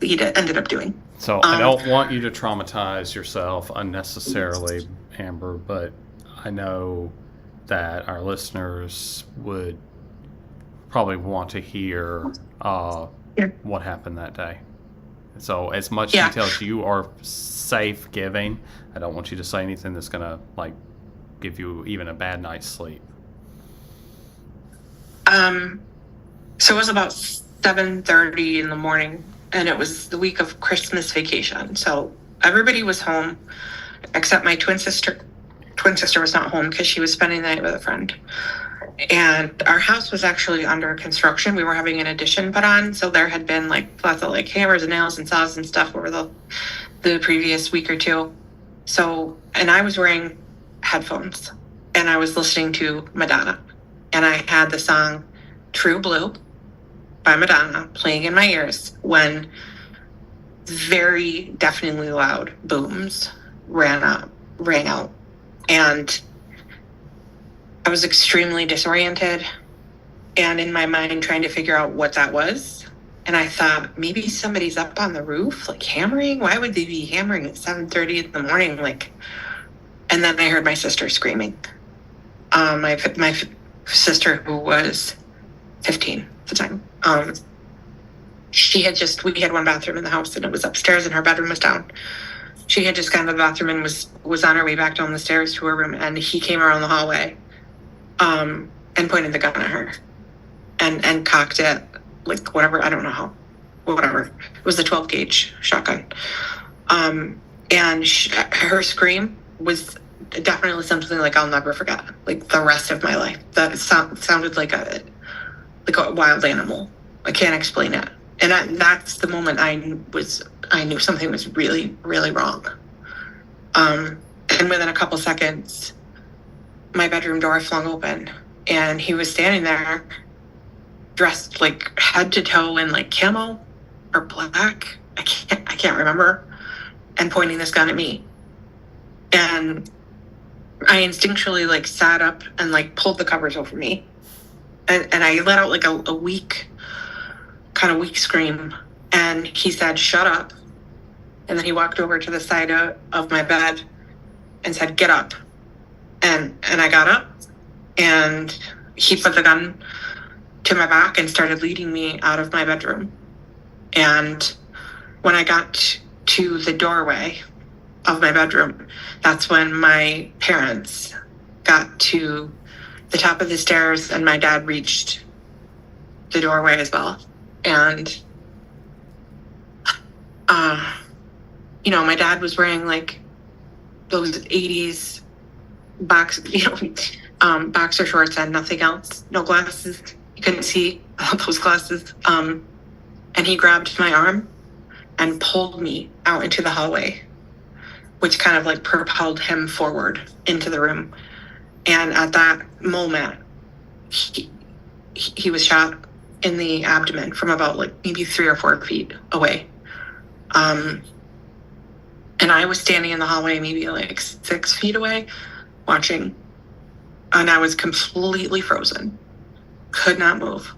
he ended up doing. So I don't want you to traumatize yourself unnecessarily, Amber, but I know that our listeners would probably want to hear what happened that day. So as much detail as you are safe giving, I don't want you to say anything that's going to like give you even a bad night's sleep. So it was about 7:30 in the morning, and it was the week of Christmas vacation. So everybody was home except my twin sister. Twin sister was not home because she was spending the night with a friend. And our house was actually under construction. We were having an addition put on, so there had been like lots of like hammers and nails and saws and stuff over the previous week or two. So, and I was wearing headphones, and I was listening to Madonna, and I had the song True Blue by Madonna playing in my ears when very deafeningly loud booms rang out. And I was extremely disoriented and in my mind trying to figure out what that was. And I thought, maybe somebody's up on the roof, like hammering. Why would they be hammering at 7:30 in the morning? And then I heard my sister screaming. My sister, who was 15 at the time, we had one bathroom in the house, and it was upstairs and her bedroom was down. She had just gone to the bathroom and was on her way back down the stairs to her room, and he came around the hallway and pointed the gun at her and cocked it, like whatever, I don't know how, whatever. It was the 12 gauge shotgun. And her scream was definitely something like I'll never forget, like the rest of my life. That sounded like a wild animal. I can't explain it. And that's the moment I knew something was really, really wrong. And within a couple seconds, my bedroom door flung open, and he was standing there dressed like head to toe in like camo or black. I can't remember, and pointing this gun at me. And I instinctually like sat up and like pulled the covers over me. And I let out like a weak scream, and he said, "Shut up." And then he walked over to the side of my bed and said, "Get up." And I got up, and he put the gun to my back and started leading me out of my bedroom. And when I got to the doorway of my bedroom, that's when my parents got to the top of the stairs, and my dad reached the doorway as well. And, my dad was wearing like those 80s boxer shorts and nothing else, no glasses. You couldn't see those glasses. And he grabbed my arm and pulled me out into the hallway, which kind of like propelled him forward into the room. And at that moment, he was shot in the abdomen from about like maybe 3 or 4 feet away. And I was standing in the hallway maybe like 6 feet away watching, and I was completely frozen, could not move.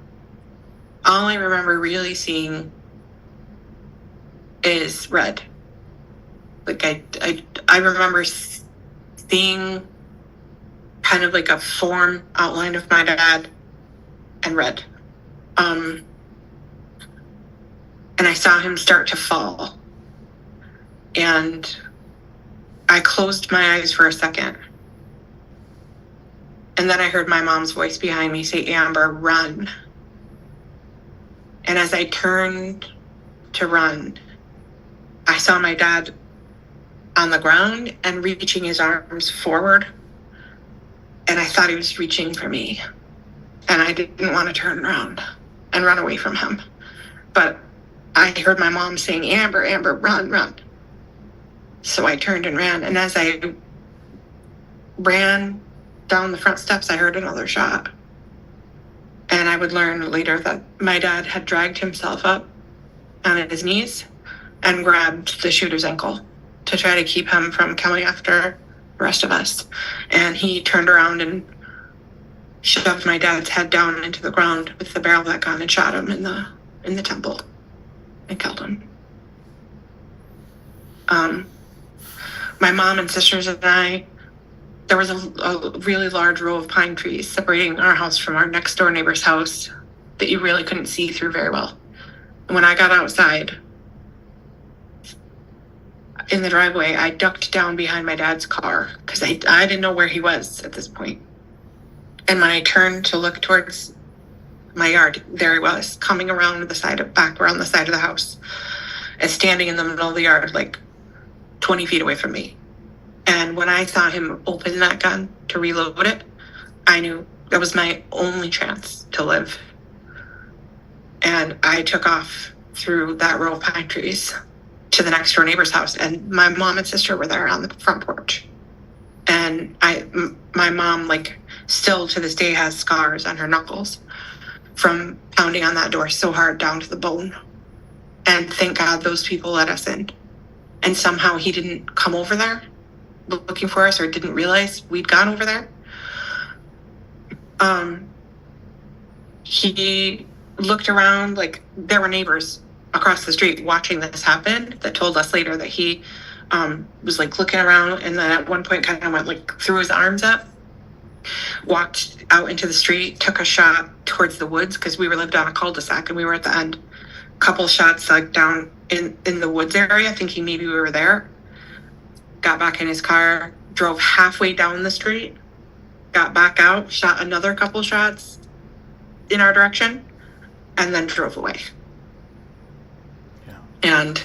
All I remember really seeing is red. Like I remember seeing kind of like a form outline of my dad and red. And I saw him start to fall. And I closed my eyes for a second. And then I heard my mom's voice behind me say, "Amber, run." And as I turned to run, I saw my dad on the ground and reaching his arms forward and I thought he was reaching for me, and I didn't want to turn around and run away from him. But I heard my mom saying, Amber, Amber, run, run. So I turned and ran, and as I ran down the front steps, I heard another shot. And I would learn later that my dad had dragged himself up on his knees and grabbed the shooter's ankle to try to keep him from coming after the rest of us. And he turned around and shoved my dad's head down into the ground with the barrel of that gun and shot him in the temple and killed him. My mom and sisters and I, there was a really large row of pine trees separating our house from our next door neighbor's house that you really couldn't see through very well. And when I got outside in the driveway, I ducked down behind my dad's car because I didn't know where he was at this point. And when I turned to look towards my yard, there he was, coming around back around the side of the house and standing in the middle of the yard, like 20 feet away from me. And when I saw him open that gun to reload it, I knew that was my only chance to live. And I took off through that row of pine trees to the next door neighbor's house, and my mom and sister were there on the front porch. And my mom, like, still to this day has scars on her knuckles from pounding on that door so hard down to the bone. And thank God those people let us in. And somehow he didn't come over there looking for us or didn't realize we'd gone over there. He looked around, like there were neighbors across the street watching this happen that told us later that he was like looking around, and then at one point kind of went like threw his arms up, walked out into the street, took a shot towards the woods because we lived on a cul-de-sac and we were at the end. Couple shots like down in the woods area, thinking maybe we were there. Got back in his car, drove halfway down the street, got back out, shot another couple shots in our direction, and then drove away. Yeah. And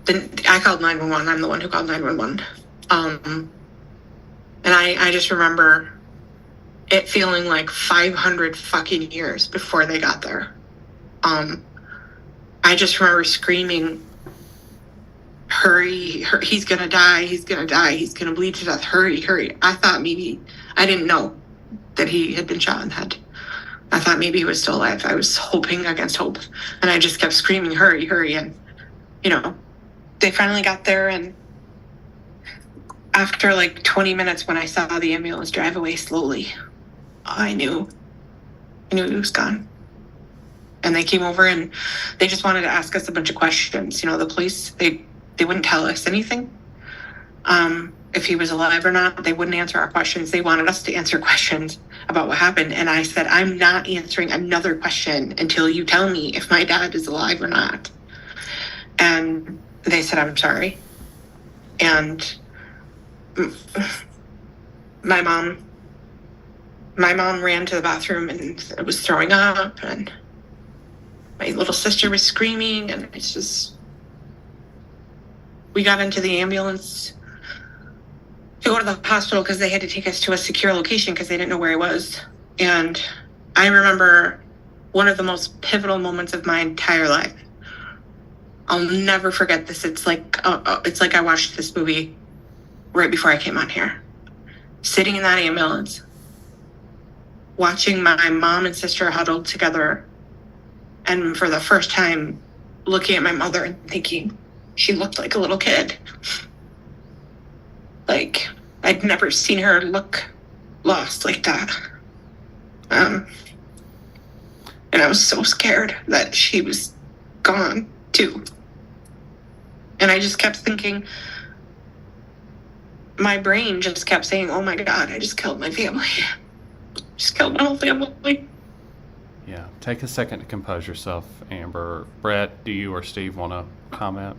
then I called 911. I'm the one who called 911. And I just remember it feeling like 500 fucking years before they got there. I just remember screaming, hurry, he's gonna die, he's gonna die, he's gonna bleed to death, hurry, hurry. I thought maybe, I didn't know that he had been shot in the head. I thought maybe he was still alive. I was hoping against hope. And I just kept screaming, hurry, hurry. And, you know, they finally got there. And after like 20 minutes, when I saw the ambulance drive away slowly, I knew he was gone. And they came over and they just wanted to ask us a bunch of questions. You know, the police, they wouldn't tell us anything. If he was alive or not, they wouldn't answer our questions. They wanted us to answer questions about what happened. And I said, I'm not answering another question until you tell me if my dad is alive or not. And they said, I'm sorry. And my mom ran to the bathroom and was throwing up, and my little sister was screaming, and it's just, we got into the ambulance to go to the hospital because they had to take us to a secure location because they didn't know where he was. And I remember one of the most pivotal moments of my entire life. I'll never forget this. It's like I watched this movie right before I came on here. Sitting in that ambulance, watching my mom and sister huddled together, and for the first time looking at my mother and thinking she looked like a little kid. Like, I'd never seen her look lost like that. And I was so scared that she was gone too. And I just kept thinking, my brain just kept saying, oh my God, I just killed my family. Just killed my whole family. Yeah. Take a second to compose yourself, Amber. Brett, do you or Steve want to comment?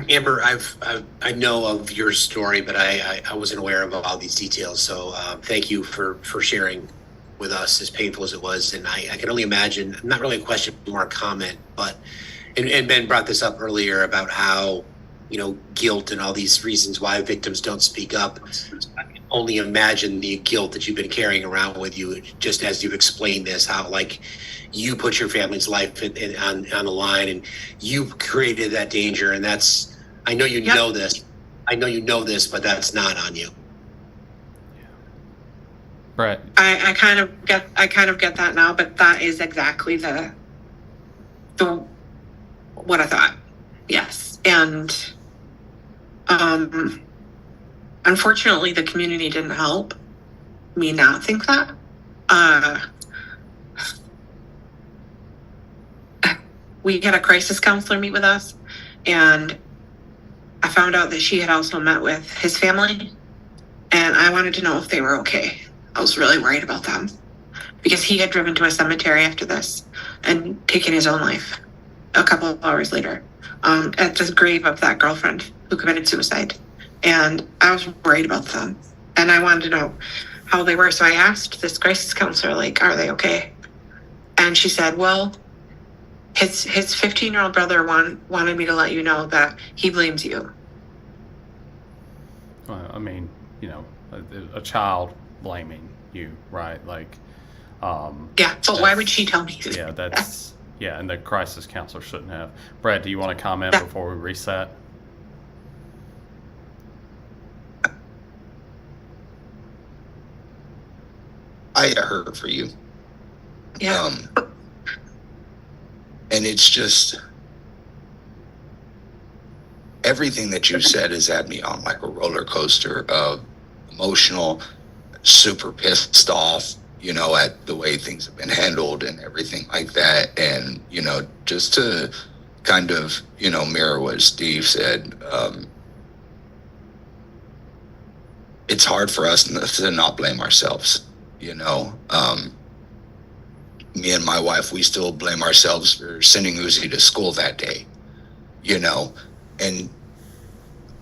Amber, I know of your story, but I wasn't aware of all these details. So thank you for sharing with us, as painful as it was. And I can only imagine, not really a question, more a comment, but and Ben brought this up earlier about how, guilt and all these reasons why victims don't speak up. I can only imagine the guilt that you've been carrying around with you, just as you've explained this, how like you put your family's life on the line, and you created that danger. And that's, I know you Yep. know this. I know you know this, but that's not on you. Brett, I kind of get that now, but that is exactly the what I thought. Yes. And unfortunately the community didn't help me not think that. We had a crisis counselor meet with us, and I found out that she had also met with his family, and I wanted to know if they were okay. I was really worried about them because he had driven to a cemetery after this and taken his own life a couple of hours later, at the grave of that girlfriend who committed suicide. And I was worried about them, and I wanted to know how they were. So I asked this crisis counselor, like, are they okay? And she said, well, his 15-year-old brother wanted me to let you know that he blames you. I mean, a child blaming you, right? Like, Yeah, but why would she tell me? yeah, that's, yeah, and the crisis counselor shouldn't have. Brett, do you want to comment That- before we reset? I hurt for you. Yeah. And it's just everything that you said has had me on like a roller coaster of emotional, super pissed off, at the way things have been handled and everything like that. And, just to kind of, mirror what Steve said, it's hard for us to not blame ourselves, me and my wife, we still blame ourselves for sending Uzi to school that day, and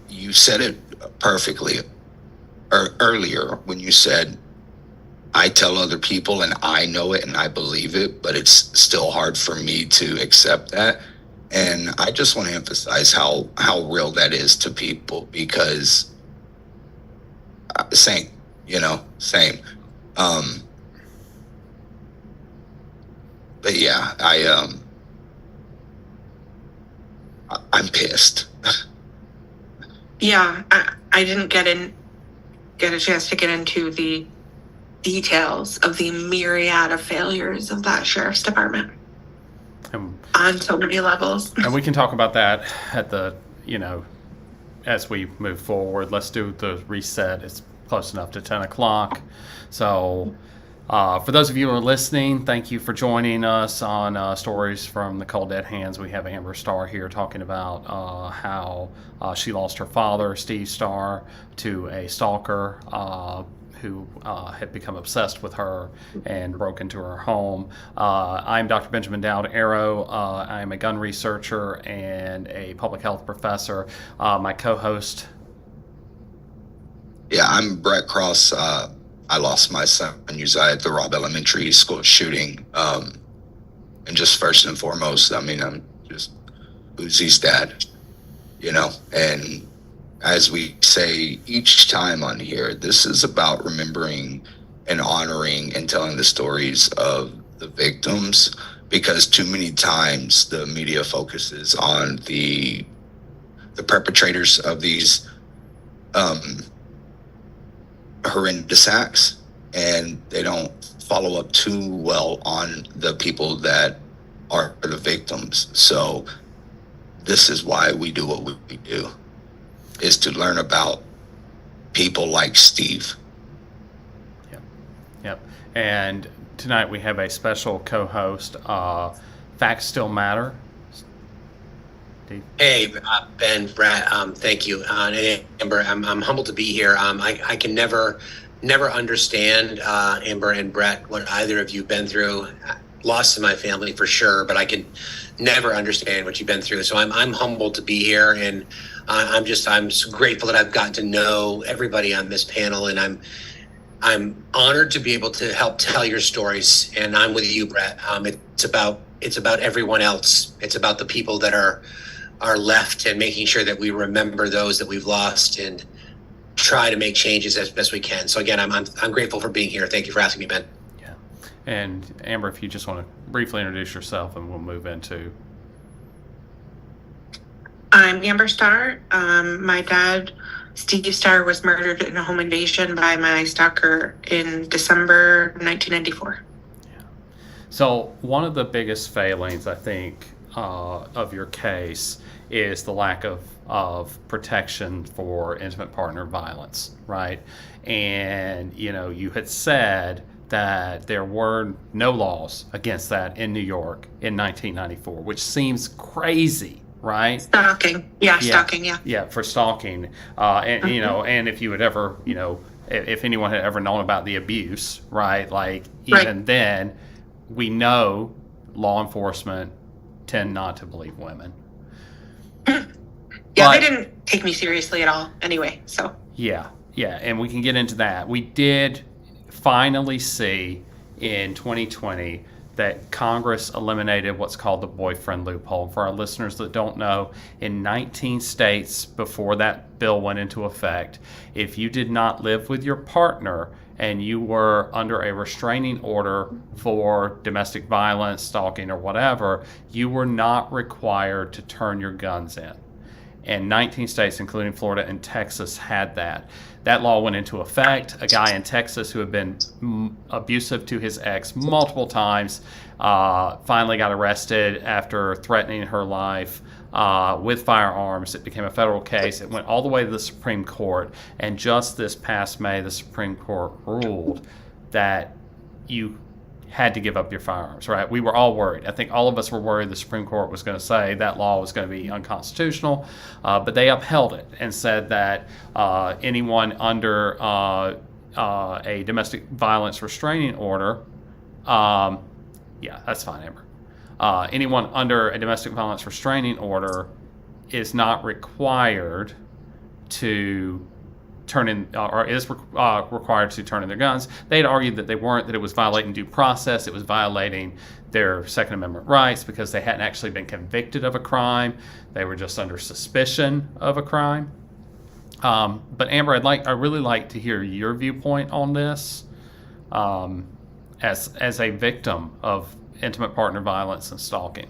you said it perfectly earlier when you said, I tell other people and I know it and I believe it, but it's still hard for me to accept that. And I just want to emphasize how real that is to people, because same. But yeah, I'm pissed. Yeah, I didn't get a chance to get into the details of the myriad of failures of that sheriff's department And, on so many levels. and we can talk about that at the, as we move forward. Let's do the reset. It's close enough to 10 o'clock. So, for those of you who are listening, thank you for joining us on Stories from the Cold Dead Hands. We have Amber Starr here talking about how she lost her father, Steve Starr, to a stalker who had become obsessed with her and broke into her home. I'm Dr. Benjamin Dowd Arrow. I am a gun researcher and a public health professor. My co-host... Yeah, I'm Brett Cross. I lost my son Uzziah at the Robb Elementary School shooting. And just first and foremost, I'm just Uzi's dad, and as we say each time on here, this is about remembering and honoring and telling the stories of the victims, because too many times the media focuses on the perpetrators of these horrendous acts, and they don't follow up too well on the people that are the victims. So this is why we do what we do, is to learn about people like Steve. Yep. And tonight we have a special co-host. Facts Still Matter. Steve? Hey, Ben, Brett, thank you. And Amber, I'm humbled to be here. I can never understand, Amber and Brett, what either of you been through. Loss in my family for sure, but I can never understand what you've been through. So I'm humbled to be here, and I'm so grateful that I've gotten to know everybody on this panel, and I'm honored to be able to help tell your stories. And I'm with you, Brett. It's about it's about everyone else. It's about the people that are left, and making sure that we remember those that we've lost and try to make changes as best we can. So again, I'm grateful for being here. Thank you for asking me, Ben. Yeah. And Amber, if you just want to briefly introduce yourself, and we'll move into. I'm Amber Starr. My dad, Steve Starr, was murdered in a home invasion by my stalker in December 1994. So one of the biggest failings, I think, of your case is the lack of protection for intimate partner violence, right? And, you had said that there were no laws against that in New York in 1994, which seems crazy, right? Stalking. Yeah, stalking, yeah. Yeah, for stalking. And, and if you had ever, if anyone had ever known about the abuse, right? Like, even then, we know law enforcement tend not to believe women. Yeah, they didn't take me seriously at all anyway, so. Yeah, and we can get into that. We did finally see in 2020 that Congress eliminated what's called the boyfriend loophole. For our listeners that don't know, in 19 states before that bill went into effect, if you did not live with your partner and you were under a restraining order for domestic violence, stalking, or whatever, you were not required to turn your guns in. And 19 states, including Florida and Texas, had that. That law went into effect. A guy in Texas who had been abusive to his ex multiple times finally got arrested after threatening her life with firearms. It became a federal case. It went all the way to the Supreme Court. And just this past May, the Supreme Court ruled that you had to give up your firearms, right? We were all worried. I think all of us were worried the Supreme Court was going to say that law was going to be unconstitutional, but they upheld it and said that anyone under a domestic violence restraining order, that's fine, Amber. Anyone under a domestic violence restraining order is not required to turn in, or is required to turn in their guns. They had argued that they weren't, that it was violating due process, it was violating their Second Amendment rights because they hadn't actually been convicted of a crime. They were just under suspicion of a crime. But Amber, I really like to hear your viewpoint on this as a victim of intimate partner violence and stalking.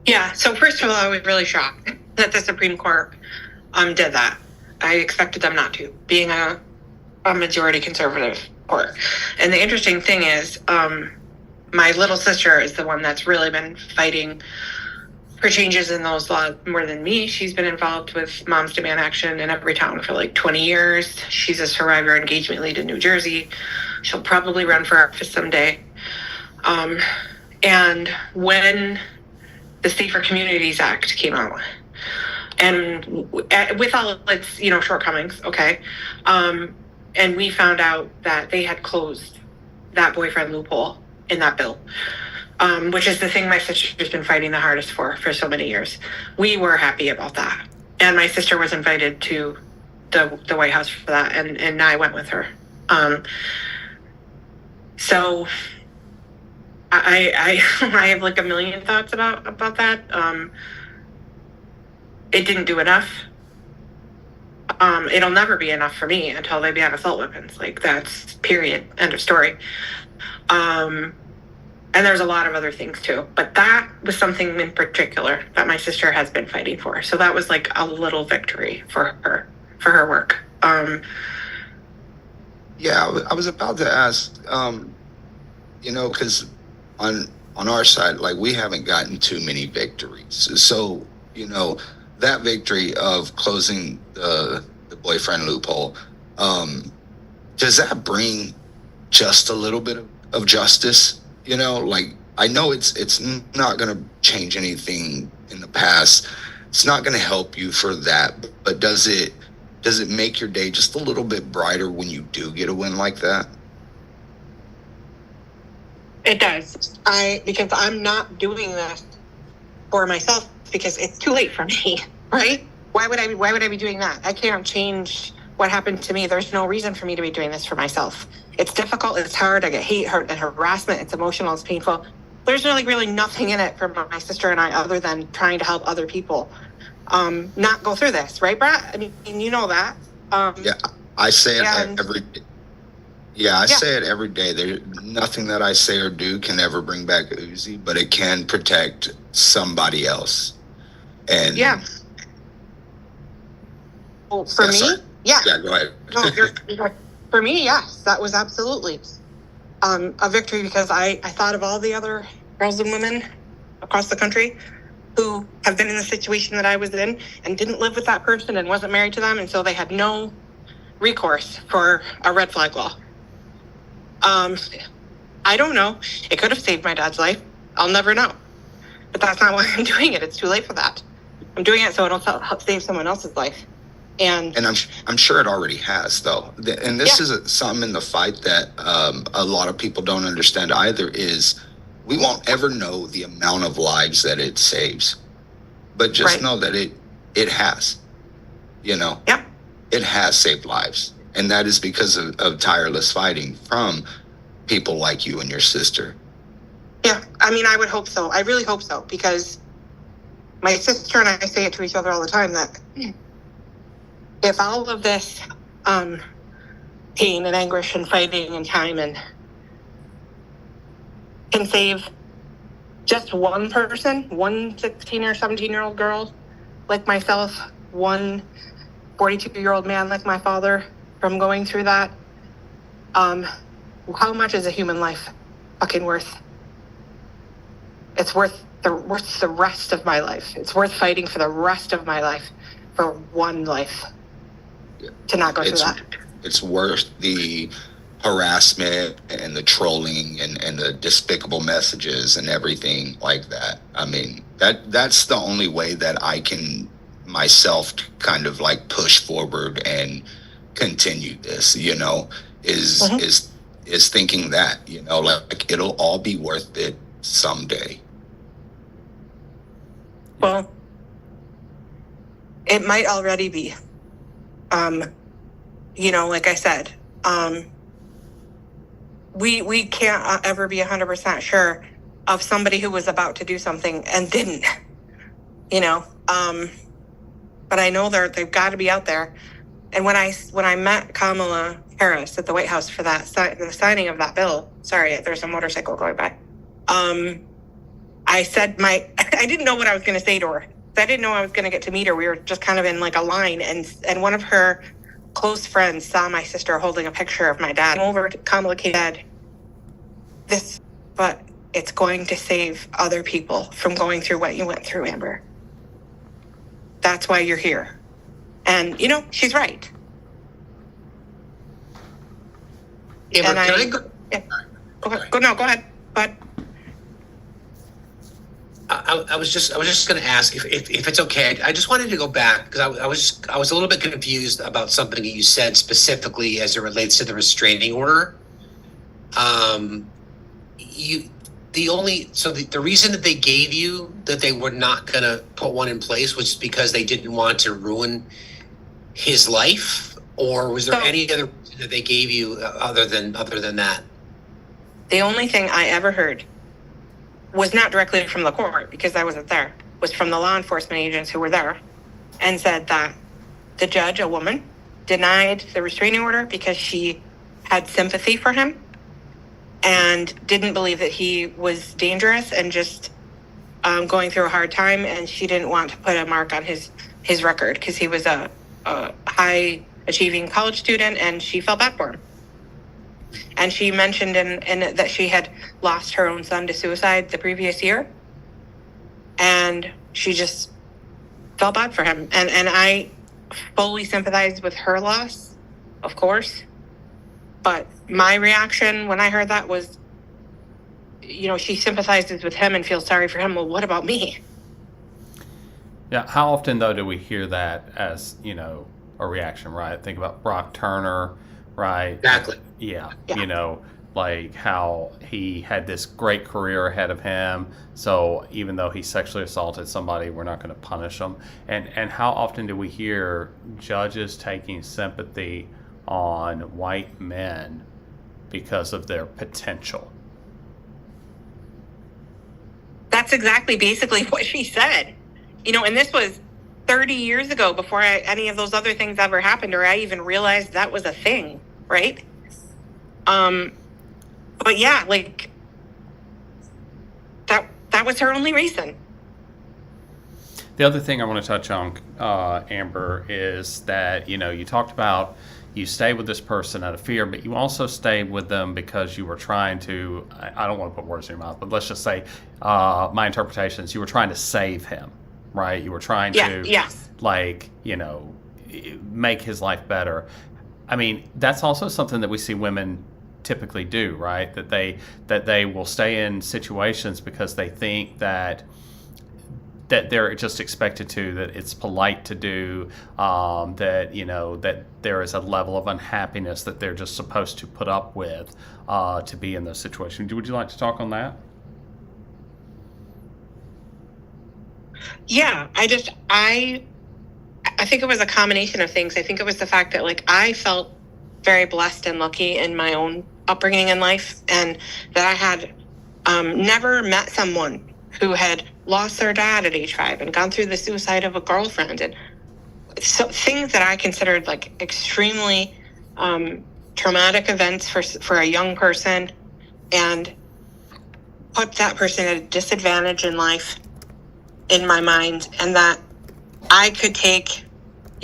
Yeah, so first of all, I was really shocked that the Supreme Court did that. I expected them not to, being a majority conservative court. And the interesting thing is, my little sister is the one that's really been fighting for changes in those laws more than me. She's been involved with Moms Demand Action in Everytown for like 20 years. She's a survivor engagement lead in New Jersey. She'll probably run for office someday. And when the Safer Communities Act came out, and with all of its, shortcomings, and we found out that they had closed that boyfriend loophole in that bill, which is the thing my sister's been fighting the hardest for so many years. We were happy about that, and my sister was invited to the White House for that, and I went with her. So I have like a million thoughts about that. It didn't do enough. It'll never be enough for me until they ban assault weapons. Like, that's period. End of story. And there's a lot of other things too. But that was something in particular that my sister has been fighting for. So that was like a little victory for her work. Yeah, I was about to ask, because on our side, like, we haven't gotten too many victories. So, that victory of closing the boyfriend loophole, does that bring just a little bit of justice? Like, I know it's not going to change anything in the past. It's not going to help you for that. But does it make your day just a little bit brighter when you do get a win like that? It does. Because I'm not doing this for myself, because it's too late for me, right? Why would I be doing that? I can't change what happened to me, there's no reason for me to be doing this for myself. It's difficult, it's hard, I get hate, hurt, and harassment, it's emotional, it's painful. There's really nothing in it for my sister and I other than trying to help other people not go through this, right, Brett? I mean, you know that. Yeah, I say it and- every day. Yeah, I say it every day. There's nothing that I say or do can ever bring back Uzi, but it can protect somebody else. And Yeah. Well, for Yeah, me, sorry. yeah. yeah, go ahead. No, for me, yes, that was absolutely a victory because I thought of all the other girls and women across the country who have been in the situation that I was in and didn't live with that person and wasn't married to them, and so they had no recourse for a red flag law. I don't know. It could have saved my dad's life. I'll never know. But that's not why I'm doing it. It's too late for that. I'm doing it so it'll help save someone else's life. And I'm sure it already has, though. And this Yeah. is something in the fight that a lot of people don't understand either. Is we won't ever know the amount of lives that it saves, but just Right. know that it has. You know, Yep. it has saved lives, and that is because of tireless fighting from people like you and your sister. Yeah, I mean, I would hope so. I really hope so because my sister and I say it to each other all the time that if all of this pain and anguish and fighting and time and can save just one person, one 16 or 17-year-old girl like myself, one 42-year-old man like my father from going through that, how much is a human life fucking worth? It's worth the rest of my life. It's worth fighting for the rest of my life for one life to not go through that. It's worth the harassment and the trolling and the despicable messages and everything like that. I mean, that's the only way that I can myself kind of like push forward and continue this, you know, is thinking that, you know, like it'll all be worth it someday. Well, it might already be. You know, like I said, we can't ever be 100% sure of somebody who was about to do something and didn't, you know. But I know they've got to be out there. And when I met Kamala Harris at the White House for the signing of that bill, sorry, there's a motorcycle going by. I said I didn't know what I was going to say to her. I didn't know I was going to get to meet her. We were just kind of in like a line, and one of her close friends saw my sister holding a picture of my dad. Over to Kamala said, but it's going to save other people from going through what you went through, Amber. That's why you're here. And, you know, she's right. Amber, And can I go? Go ahead. But I was just going to ask if it's okay. I just wanted to go back because I was a little bit confused about something that you said specifically as it relates to the restraining order. The reason that they gave you that they were not going to put one in place was because they didn't want to ruin his life, or was there any other reason that they gave you other than that? the only thing I ever heard was not directly from the court because I wasn't there, was from the law enforcement agents who were there and said that the judge, a woman, denied the restraining order because she had sympathy for him and didn't believe that he was dangerous and just going through a hard time, and she didn't want to put a mark on his record because he was a high achieving college student, and she felt bad for him. And she mentioned in that she had lost her own son to suicide the previous year, and she just felt bad for him. And I fully sympathize with her loss, of course. But my reaction when I heard that was, you know, she sympathizes with him and feels sorry for him. Well, what about me? Yeah, how often though do we hear that as, you know, a reaction, right? Think about Brock Turner, right? Exactly. Yeah. Yeah. You know, like how he had this great career ahead of him. So even though he sexually assaulted somebody, we're not going to punish him. And how often do we hear judges taking sympathy on white men because of their potential? That's exactly basically what she said. And this was 30 years ago before any of those other things ever happened, or I even realized that was a thing, right? But yeah, like that was her only reason. The other thing I want to touch on, Amber, is that, you talked about you stayed with this person out of fear, but you also stayed with them because you were trying to, I don't want to put words in your mouth, but let's just say, my interpretation is you were trying to save him, right? You were trying to, yes. Make his life better. I mean, that's also something that we see women typically do, right? That they will stay in situations because they think that they're just expected to, that it's polite to do, that there is a level of unhappiness that they're just supposed to put up with to be in those situations. Would you like to talk on that? Yeah, I think it was a combination of things. I think it was the fact that I felt very blessed and lucky in my own upbringing in life, and that I had never met someone who had lost their dad at age 5 and gone through the suicide of a girlfriend, and so things that I considered extremely traumatic events for a young person, and put that person at a disadvantage in life in my mind, and that I could take,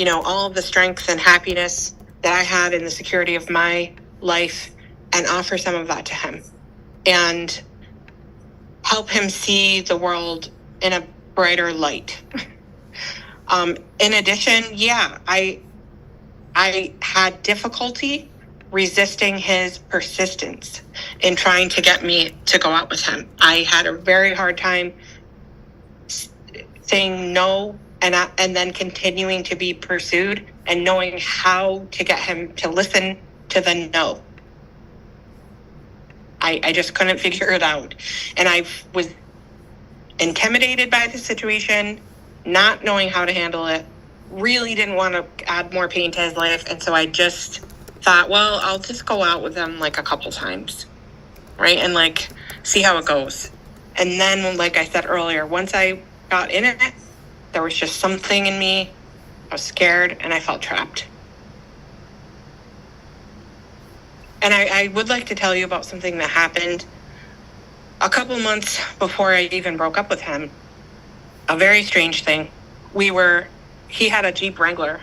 all of the strength and happiness that I had in the security of my life and offer some of that to him and help him see the world in a brighter light. In addition, I had difficulty resisting his persistence in trying to get me to go out with him. I had a very hard time saying no and then continuing to be pursued and knowing how to get him to listen to the no. I just couldn't figure it out. And I was intimidated by the situation, not knowing how to handle it, really didn't want to add more pain to his life. And so I just thought, well, I'll just go out with him a couple times, right? And see how it goes. And then, like I said earlier, once I got in it, there was just something in me. I was scared and I felt trapped. And I would like to tell you about something that happened a couple months before I even broke up with him. A very strange thing. He had a Jeep Wrangler,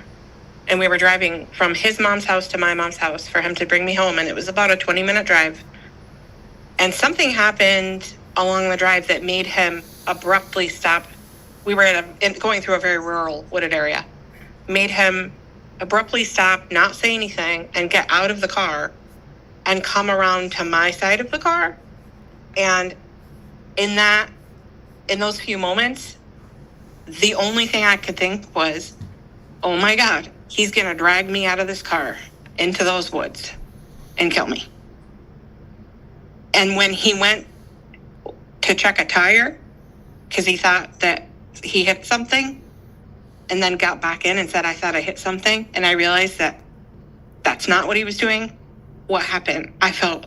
and we were driving from his mom's house to my mom's house for him to bring me home, and it was about a 20-minute drive. And something happened along the drive that made him abruptly stop. We were going through a very rural, wooded area. Made him abruptly stop, not say anything, and get out of the car and come around to my side of the car. And in those few moments, the only thing I could think was, oh my God, he's going to drag me out of this car into those woods and kill me. And when he went to check a tire, because he thought that he hit something, and then got back in and said, I thought I hit something, and I realized that that's not what he was doing. What happened? I felt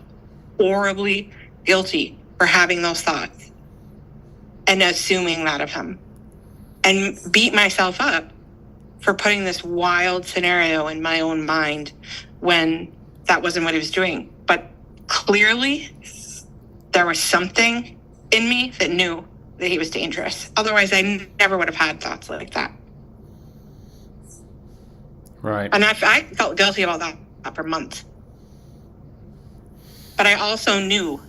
horribly guilty for having those thoughts and assuming that of him, and beat myself up for putting this wild scenario in my own mind when that wasn't what he was doing. But clearly there was something in me that knew that he was dangerous. Otherwise, I never would have had thoughts like that. Right. And I felt guilty about that for months. But I also knew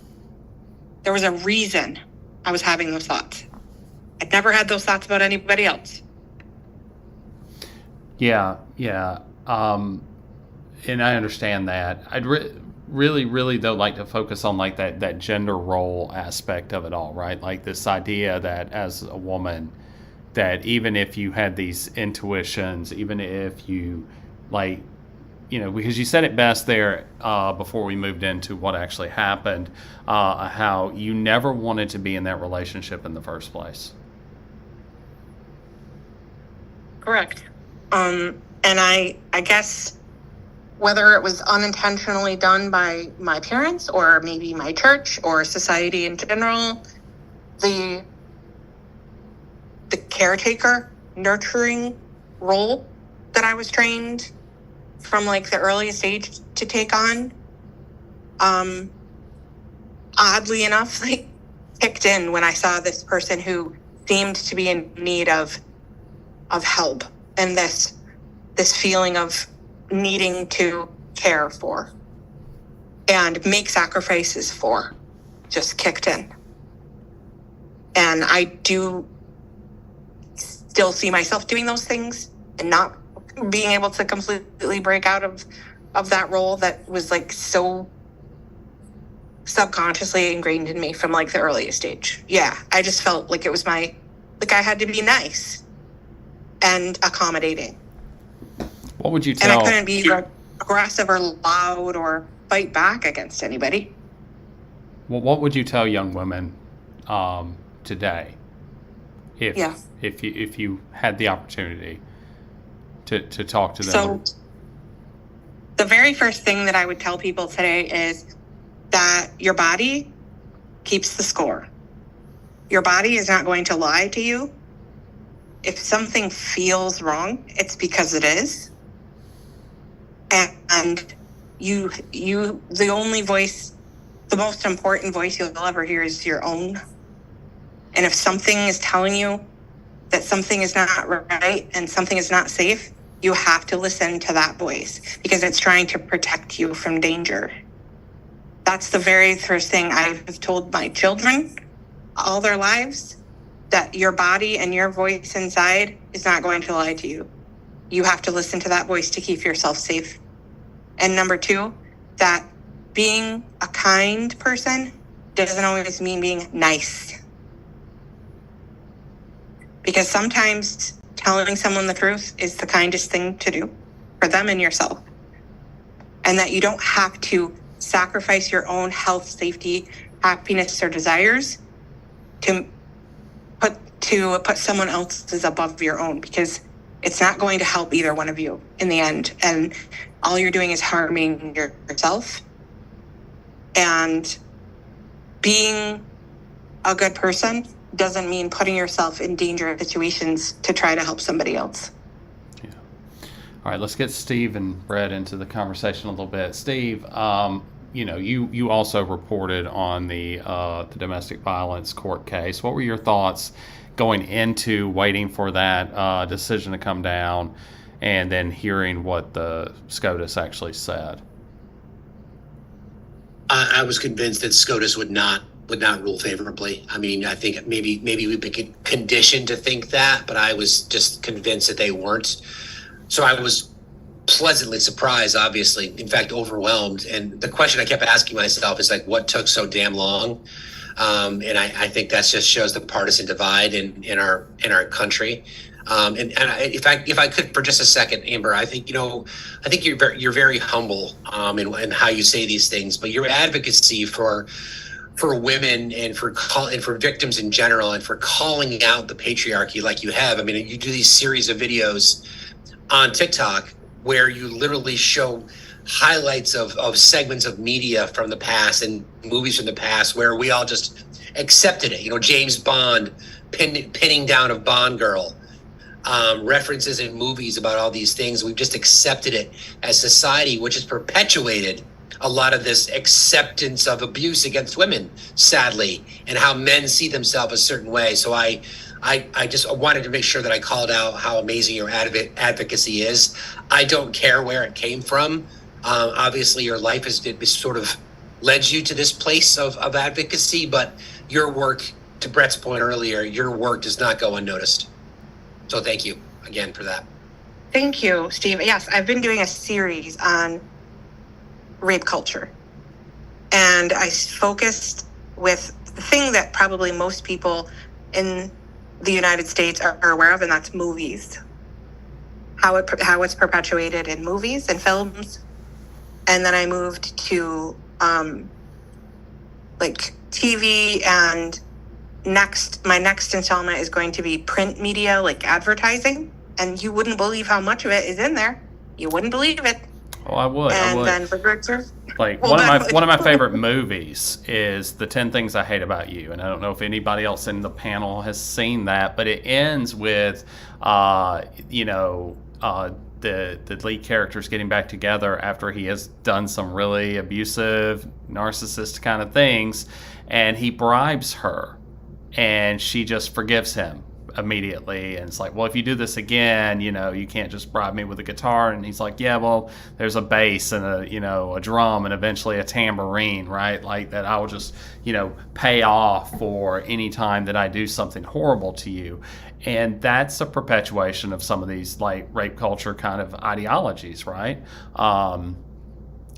there was a reason I was having those thoughts. I'd never had those thoughts about anybody else. Yeah. And I understand that. I'd really though like to focus on that gender role aspect of it all, right? Like this idea that as a woman, that even if you had these intuitions, even if you because you said it best there before we moved into what actually happened, how you never wanted to be in that relationship in the first place. Correct. And I guess whether it was unintentionally done by my parents or maybe my church or society in general, the caretaker, nurturing role that I was trained from like the earliest age to take on, oddly enough, like kicked in when I saw this person who seemed to be in need of help, and this feeling of needing to care for and make sacrifices for just kicked in. And I do still see myself doing those things and not being able to completely break out of that role that was like so subconsciously ingrained in me from like the earliest age. Yeah, I just felt like it was I had to be nice and accommodating. What would you And tell? I couldn't be aggressive or loud or fight back against anybody. Well, what would you tell young women today, if you had the opportunity to talk to them? So the very first thing that I would tell people today is that your body keeps the score. Your body is not going to lie to you. If something feels wrong, it's because it is. And the only voice, the most important voice you'll ever hear is your own. And if something is telling you that something is not right and something is not safe, you have to listen to that voice because it's trying to protect you from danger. That's the very first thing I've told my children all their lives, that your body and your voice inside is not going to lie to you. You have to listen to that voice to keep yourself safe. And number two, that being a kind person doesn't always mean being nice. Because sometimes telling someone the truth is the kindest thing to do for them and yourself. And that you don't have to sacrifice your own health, safety, happiness, or desires to put someone else's above your own, because it's not going to help either one of you in the end. And all you're doing is harming yourself. And being a good person doesn't mean putting yourself in dangerous situations to try to help somebody else. Yeah. All right, let's get Steve and Brett into the conversation a little bit. Steve, you also reported on the domestic violence court case. What were your thoughts going into waiting for that decision to come down and then hearing what the SCOTUS actually said? I was convinced that SCOTUS would not rule favorably. I mean, I think maybe we've been conditioned to think that, but I was just convinced that they weren't. So I was pleasantly surprised, obviously, in fact, overwhelmed. And the question I kept asking myself is like, what took so damn long? And I think that just shows the partisan divide in our country. If I could for just a second, Amber, I think you're very humble in how you say these things, but your advocacy for women and for victims in general, and for calling out the patriarchy like you have. I mean, you do these series of videos on TikTok where you literally show highlights of segments of media from the past and movies from the past where we all just accepted it. James Bond pinning down of Bond girl, references in movies about all these things. We've just accepted it as society, which has perpetuated a lot of this acceptance of abuse against women, sadly, and how men see themselves a certain way. So I just wanted to make sure that I called out how amazing your advocacy is. I don't care where it came from. Obviously, your life has sort of led you to this place of advocacy, but your work, to Brett's point earlier, your work does not go unnoticed. So thank you again for that. Thank you, Steve. Yes, I've been doing a series on rape culture. And I focused with the thing that probably most people in the United States are aware of, and that's movies. how it's perpetuated in movies and films, and then I moved to like TV, and my next installment is going to be print media, like advertising, and you wouldn't believe how much of it is in there. You wouldn't believe it. Oh, I would. I And would. then for Richard, Like Well, one of my favorite movies is The 10 Things I Hate About You, and I don't know if anybody else in the panel has seen that, but it ends with, the lead characters getting back together after he has done some really abusive, narcissist kind of things, and he bribes her, and she just forgives him immediately, and it's like, well, if you do this again, you can't just bribe me with a guitar. And he's like, yeah, well, there's a bass and a drum and eventually a tambourine, right? Like that I will just pay off for any time that I do something horrible to you. And that's a perpetuation of some of these like rape culture kind of ideologies, right?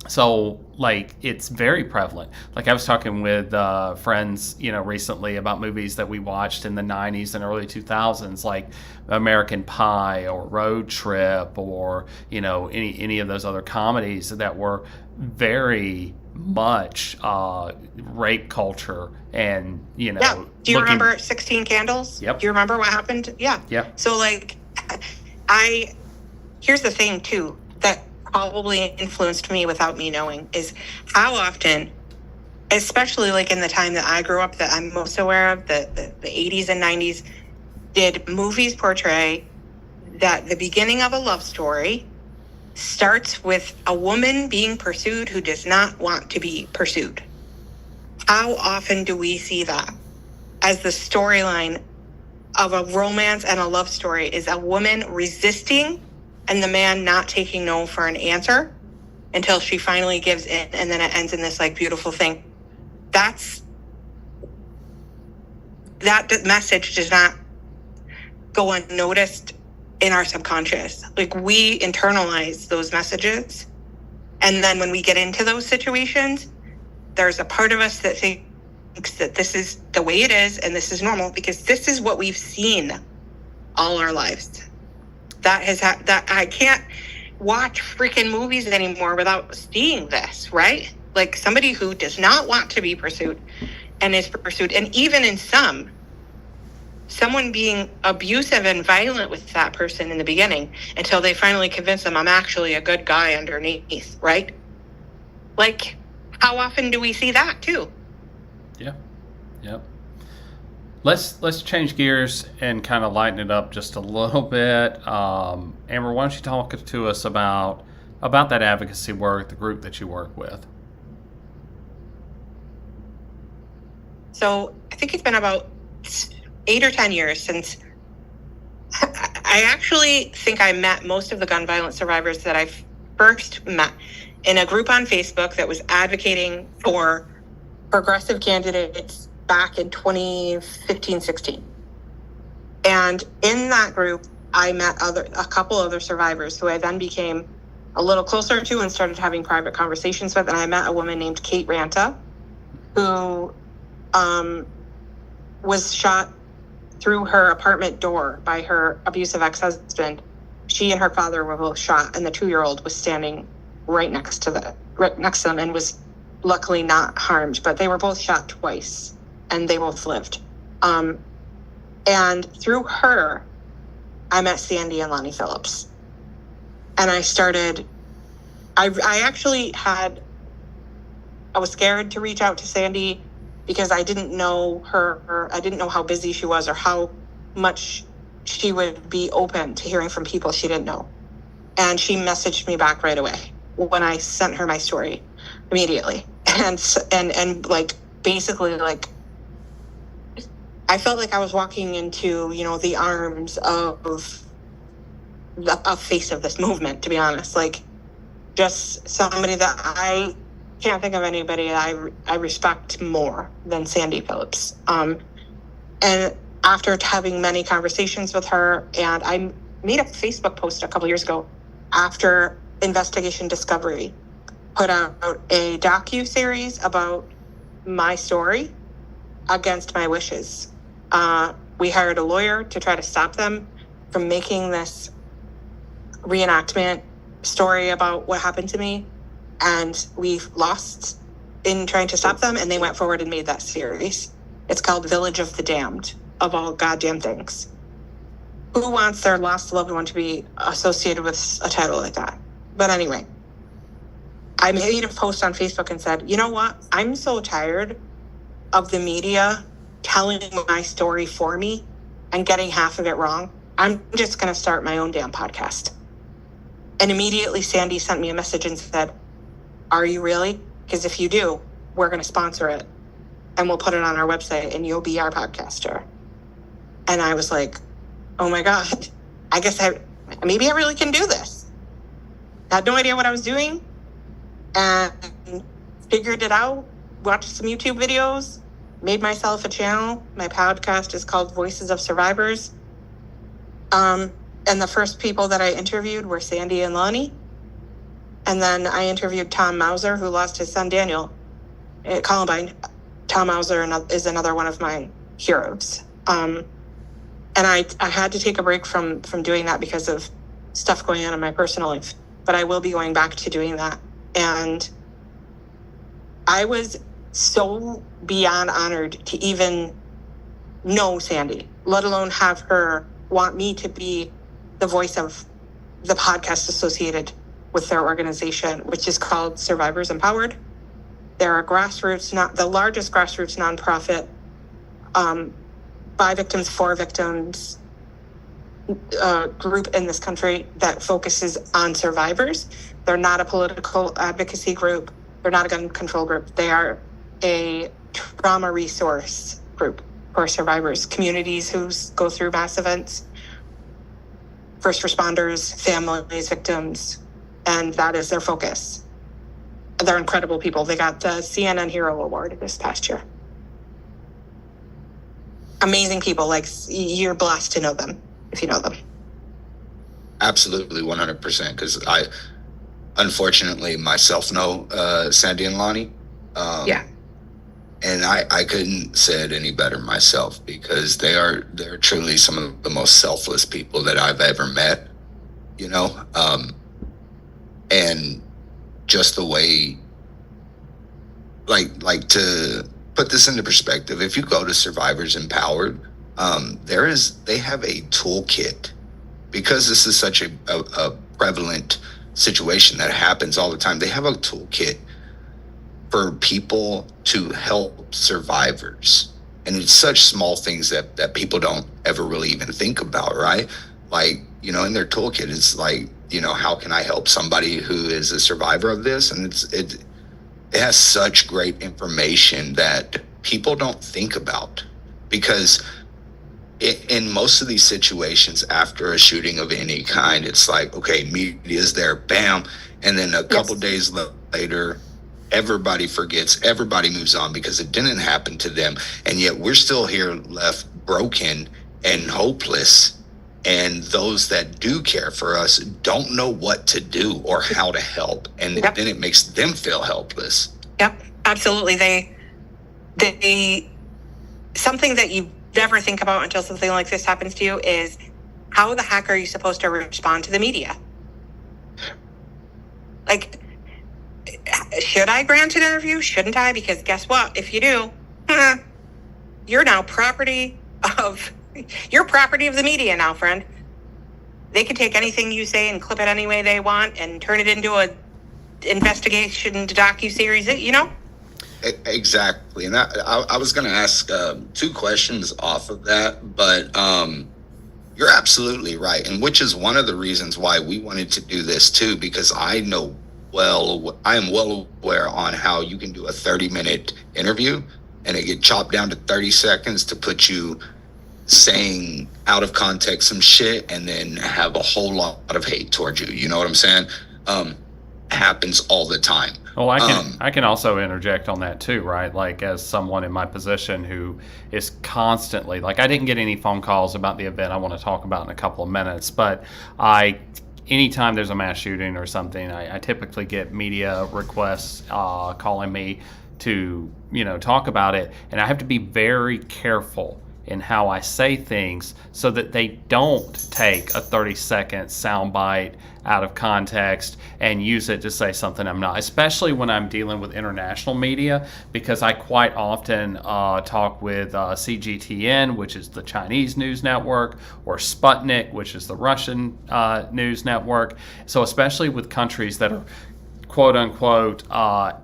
So, like, it's very prevalent. Like, I was talking with friends, recently about movies that we watched in the 90s and early 2000s, like American Pie or Road Trip or, any of those other comedies that were very much rape culture and, yeah. Do you remember 16 Candles? Yep. Do you remember what happened? Yeah. Yep. So, like, here's the thing, too, that probably influenced me without me knowing, is how often, especially like in the time that I grew up, that I'm most aware of, the 80s and 90s, did movies portray that the beginning of a love story starts with a woman being pursued who does not want to be pursued. How often do we see that as the storyline of a romance and a love story, is a woman resisting and the man not taking no for an answer until she finally gives in, and then it ends in this like beautiful thing. That message does not go unnoticed in our subconscious. Like, we internalize those messages, and then when we get into those situations, there's a part of us that thinks that this is the way it is and this is normal because this is what we've seen all our lives. That I can't watch freaking movies anymore without seeing this, right? Like, somebody who does not want to be pursued and is pursued, and even in someone being abusive and violent with that person in the beginning until they finally convince them I'm actually a good guy underneath, right? Like, how often do we see that too? Yeah. Yep. Let's change gears and kind of lighten it up just a little bit. Amber, why don't you talk to us about that advocacy work, the group that you work with? So I think it's been about 8 or 10 years since I actually think I met most of the gun violence survivors that I first met in a group on Facebook that was advocating for progressive candidates back in 2015-16. And in that group, I met a couple other survivors who I then became a little closer to and started having private conversations with. And I met a woman named Kate Ranta, who was shot through her apartment door by her abusive ex-husband. She and her father were both shot, and the 2-year-old was standing right next to them and was luckily not harmed, but they were both shot twice. And they both lived. And through her, I met Sandy and Lonnie Phillips. And I was scared to reach out to Sandy because I didn't know her. I didn't know how busy she was or how much she would be open to hearing from people she didn't know. And she messaged me back right away when I sent her my story immediately. And like, basically, like, I felt like I was walking into, the arms of the face of this movement, to be honest. Like, just somebody that I can't think of anybody I respect more than Sandy Phillips. And after having many conversations with her, and I made a Facebook post a couple years ago after Investigation Discovery put out a docu-series about my story against my wishes. We hired a lawyer to try to stop them from making this reenactment story about what happened to me, and we lost in trying to stop them, and they went forward and made that series. It's called Village of the Damned, of all goddamn things. Who wants their lost loved one to be associated with a title like that? But anyway, I made a post on Facebook and said, you know what? I'm so tired of the media telling my story for me and getting half of it wrong. I'm just going to start my own damn podcast. And immediately Sandy sent me a message and said, are you really? Because if you do, we're going to sponsor it and we'll put it on our website and you'll be our podcaster. And I was like, oh my God, I guess maybe I really can do this. I had no idea what I was doing and figured it out, watched some YouTube videos, made myself a channel. My podcast is called Voices of Survivors. And the first people that I interviewed were Sandy and Lonnie. And then I interviewed Tom Mauser, who lost his son Daniel at Columbine. Tom Mauser is another one of my heroes. And I had to take a break from doing that because of stuff going on in my personal life. But I will be going back to doing that. And I was so beyond honored to even know Sandy, let alone have her want me to be the voice of the podcast associated with their organization, which is called Survivors Empowered. They're a grassroots, not the largest grassroots nonprofit, by victims, for victims group in this country that focuses on survivors. They're not a political advocacy group. They're not a gun control group. They are a trauma resource group for survivors, communities who go through mass events, first responders, families, victims, and that is their focus. They're incredible people. They got the CNN Hero Award this past year. Amazing people. Like, you're blessed to know them if you know them. Absolutely, 100%. Because I, unfortunately, myself know Sandy and Lonnie. Yeah. And I couldn't say it any better myself, because they're truly some of the most selfless people that I've ever met. You know, and just the way, like to put this into perspective, if you go to Survivors Empowered, they have a toolkit, because this is such a prevalent situation that happens all the time. They have a toolkit for people to help survivors. And it's such small things that people don't ever really even think about, right? Like, you know, in their toolkit, it's like, you know, how can I help somebody who is a survivor of this? And it has such great information that people don't think about, because in most of these situations after a shooting of any kind, it's like, okay, media's there, bam. And then a couple days later, everybody forgets, everybody moves on because it didn't happen to them. And yet we're still here left broken and hopeless. And those that do care for us don't know what to do or how to help. And then it makes them feel helpless. Yep, absolutely. They something that you never think about until something like this happens to you is, how the heck are you supposed to respond to the media? Like, should I grant an interview? Shouldn't I? Because guess what? If you do, you're now property of the media now, friend. They can take anything you say and clip it any way they want and turn it into a investigation docu-series, you know? Exactly. And I was going to ask two questions off of that, but you're absolutely right. And which is one of the reasons why we wanted to do this too, because I am well aware on how you can do a 30-minute interview and it get chopped down to 30 seconds to put you saying out of context some shit and then have a whole lot of hate towards you. You know what I'm saying? Happens all the time. Well, I can also interject on that too, right? Like, as someone in my position who is constantly, like, I didn't get any phone calls about the event I want to talk about in a couple of minutes, but anytime there's a mass shooting or something, I typically get media requests calling me to, you know, talk about it. And I have to be very careful in how I say things so that they don't take a 30-second soundbite out of context and use it to say something I'm not, especially when I'm dealing with international media, because I quite often talk with CGTN, which is the Chinese news network, or Sputnik, which is the Russian news network. So especially with countries that are quote unquote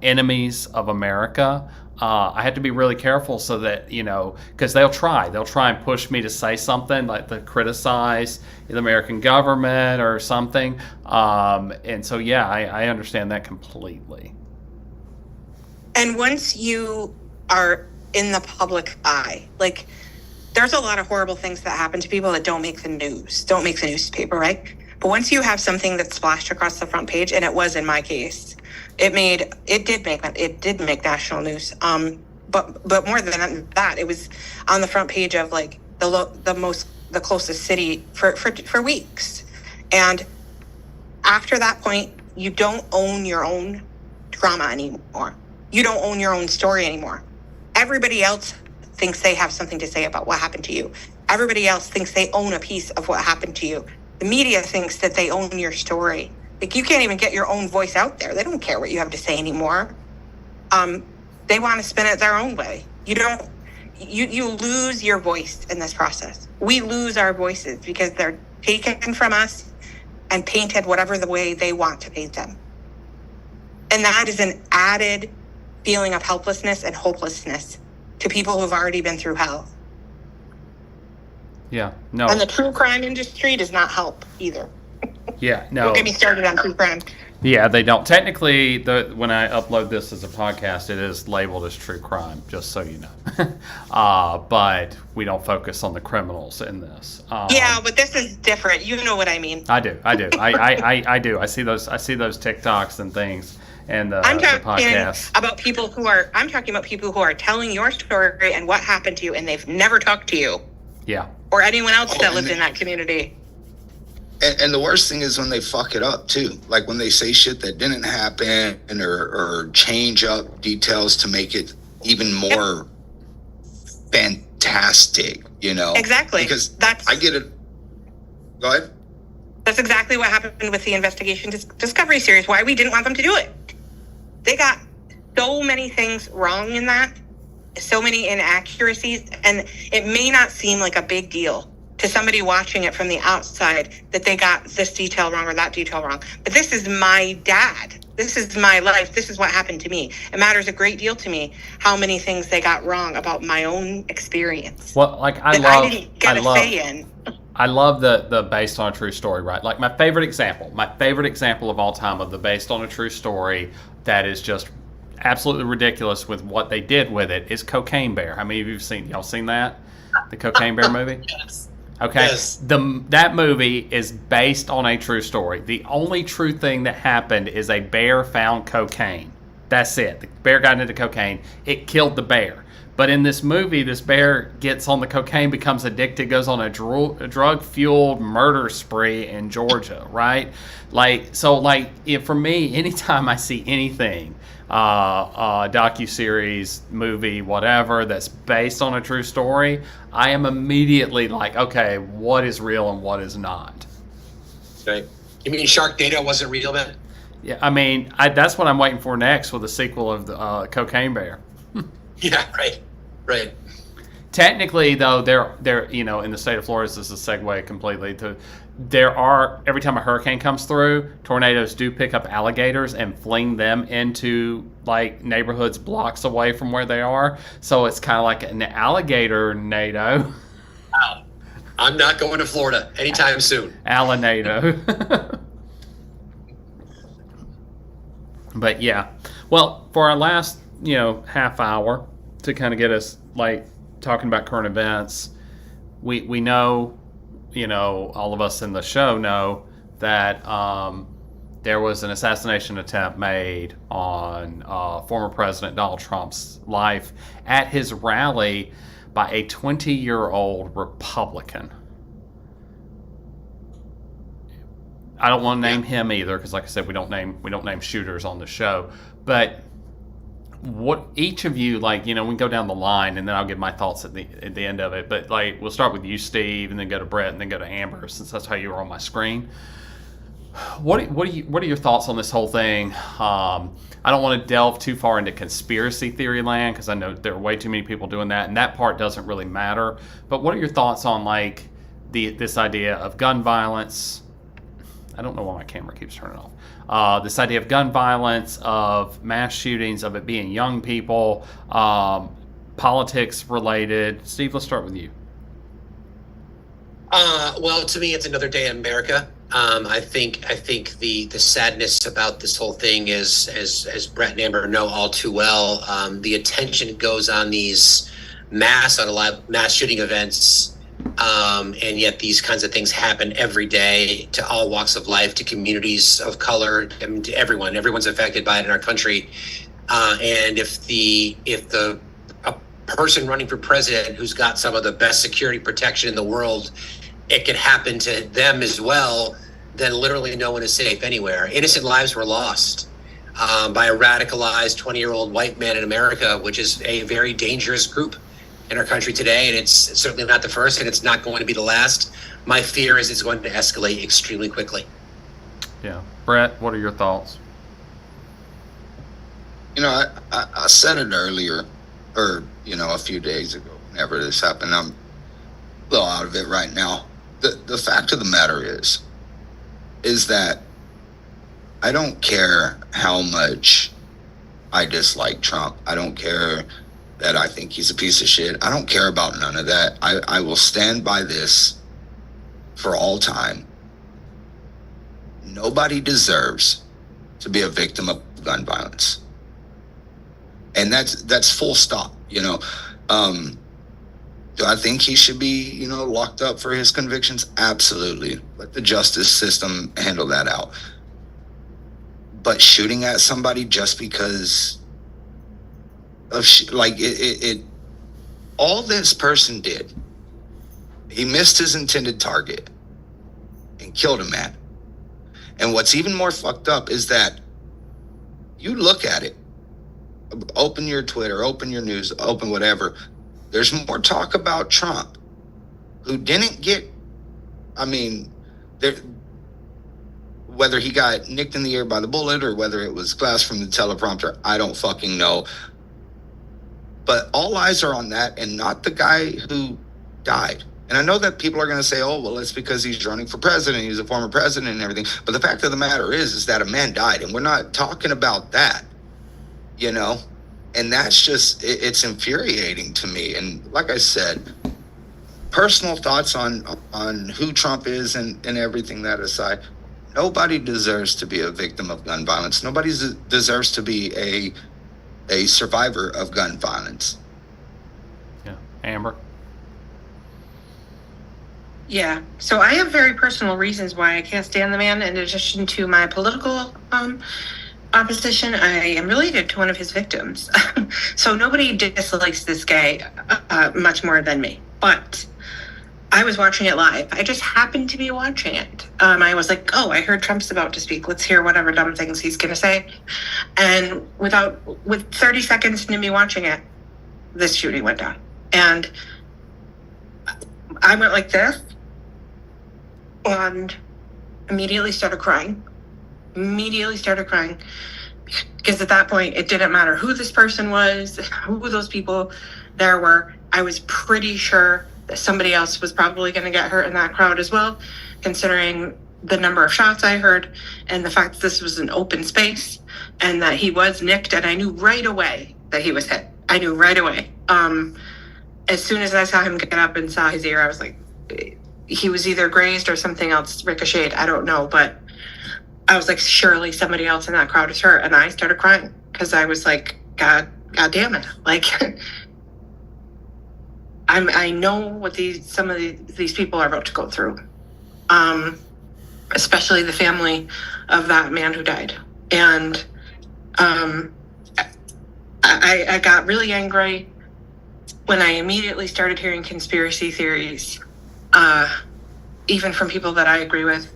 enemies of America, I had to be really careful so that, because they'll try and push me to say something like to criticize the American government or something. And so, yeah, I understand that completely. And once you are in the public eye, like, there's a lot of horrible things that happen to people that don't make the newspaper, right? But once you have something that splashed across the front page, and it was in my case, it did make national news. But more than that, it was on the front page of like the closest city for weeks. And after that point, you don't own your own drama anymore. You don't own your own story anymore. Everybody else thinks they have something to say about what happened to you. Everybody else thinks they own a piece of what happened to you. The media thinks that they own your story. Like, you can't even get your own voice out there. They don't care what you have to say anymore. They want to spin it their own way. You lose your voice in this process. We lose our voices because they're taken from us and painted whatever the way they want to paint them. And that is an added feeling of helplessness and hopelessness to people who've already been through hell. Yeah, no. And the true crime industry does not help either. Yeah, no. Don't get me started on true crime. Yeah, they don't. Technically, when I upload this as a podcast, it is labeled as true crime, just so you know. But we don't focus on the criminals in this. Yeah, but this is different. You know what I mean. I do. I do. I see those TikToks and things and the podcasts. I'm talking about people who are telling your story and what happened to you, and they've never talked to you. Yeah. Or anyone else that lives in that community. And the worst thing is when they fuck it up too. Like when they say shit that didn't happen or change up details to make it even more fantastic, Exactly. Because I get it. Go ahead. That's exactly what happened with the Investigation Discovery series, why we didn't want them to do it. They got so many things wrong in that, so many inaccuracies, and it may not seem like a big deal to somebody watching it from the outside that they got this detail wrong or that detail wrong. But this is my dad. This is my life. This is what happened to me. It matters a great deal to me how many things they got wrong about my own experience. Well, like I didn't get a say in. I love the based on a true story, right? Like my favorite example of all time of the based on a true story that is just absolutely ridiculous with what they did with it is Cocaine Bear. How many of you have y'all seen that? The Cocaine Bear movie? Yes. Okay. Yes. That movie is based on a true story. The only true thing that happened is a bear found cocaine. That's it. The bear got into cocaine. It killed the bear. But in this movie, this bear gets on the cocaine, becomes addicted, goes on a drug-fueled murder spree in Georgia, right? For me, anytime I see anything, docuseries, movie, whatever, that's based on a true story, I am immediately like, okay, what is real and what is not? Right. You mean Sharknado wasn't real, man? Yeah, I mean, that's what I'm waiting for next with the sequel of the Cocaine Bear. Yeah, right. Right. Technically, though, they're in the state of Florida, this is a segue completely to. Every time a hurricane comes through, tornadoes do pick up alligators and fling them into like neighborhoods blocks away from where they are. So it's kind of like an alligator nado. Wow. I'm not going to Florida anytime soon. Alanado. But yeah. Well, for our last, half hour to kind of get us like talking about current events, we know, all of us in the show know that there was an assassination attempt made on former President Donald Trump's life at his rally by a 20-year-old Republican. I don't want to name him either because, like I said, we don't name shooters on the show. But what each of you, like, we can go down the line and then I'll give my thoughts at the end of it. But like, we'll start with you, Steve, and then go to Brett, and then go to Amber, since that's how you were on my screen. What are your thoughts on this whole thing? I don't want to delve too far into conspiracy theory land, because I know there are way too many people doing that, and that part doesn't really matter. But what are your thoughts on like this idea of gun violence? I don't know why my camera keeps turning off. This idea of gun violence, of mass shootings, of it being young people, politics related. Steve, let's start with you. Well, to me, it's another day in America. I think the sadness about this whole thing is, as Brett and Amber know all too well, the attention goes on these mass shooting events, and yet these kinds of things happen every day to all walks of life, to communities of color, I mean, to everyone. Everyone's affected by it in our country. And if a person running for president who's got some of the best security protection in the world, it could happen to them as well, then literally no one is safe anywhere. Innocent lives were lost by a radicalized 20-year-old white man in America, which is a very dangerous group in our country today. And it's certainly not the first, and it's not going to be the last. My fear is it's going to escalate extremely quickly. Yeah. Brett, what are your thoughts? I said it earlier, or, a few days ago, whenever this happened. I'm a little out of it right now. The fact of the matter is that I don't care how much I dislike Trump. I don't care that I think he's a piece of shit. I don't care about none of that. I will stand by this for all time. Nobody deserves to be a victim of gun violence. And that's full stop, Do I think he should be, locked up for his convictions? Absolutely. Let the justice system handle that out. But shooting at somebody just because of all this person did, he missed his intended target and killed a man. And what's even more fucked up is that you look at it, open your Twitter, open your news, open whatever. There's more talk about Trump, who didn't get, whether he got nicked in the ear by the bullet or whether it was glass from the teleprompter, I don't fucking know. But all eyes are on that and not the guy who died. And I know that people are going to say, oh, well, it's because he's running for president. He's a former president and everything. But the fact of the matter is that a man died, and we're not talking about that, And that's just, it's infuriating to me. And like I said, personal thoughts on who Trump is and everything that aside, nobody deserves to be a victim of gun violence. Nobody deserves to be a survivor of gun violence. Yeah. Amber? Yeah. So I have very personal reasons why I can't stand the man. In addition to my political opposition, I am related to one of his victims. So nobody dislikes this guy much more than me. But I was watching it live. I just happened to be watching it. I was like, oh, I heard Trump's about to speak. Let's hear whatever dumb things he's going to say. And with 30 seconds into me watching it, this shooting went down. And I went like this and immediately started crying. Because at that point, it didn't matter who this person was, who those people there were. I was pretty sure that somebody else was probably going to get hurt in that crowd as well, considering the number of shots I heard and the fact that this was an open space and that he was nicked. And I knew right away that he was hit. I knew right away. As soon as I saw him get up and saw his ear, I was like, he was either grazed or something else ricocheted. I don't know, but I was like, surely somebody else in that crowd is hurt. And I started crying because I was like, God damn it. Like, I know what some of these people are about to go through. Especially the family of that man who died. And I got really angry when I immediately started hearing conspiracy theories, even from people that I agree with,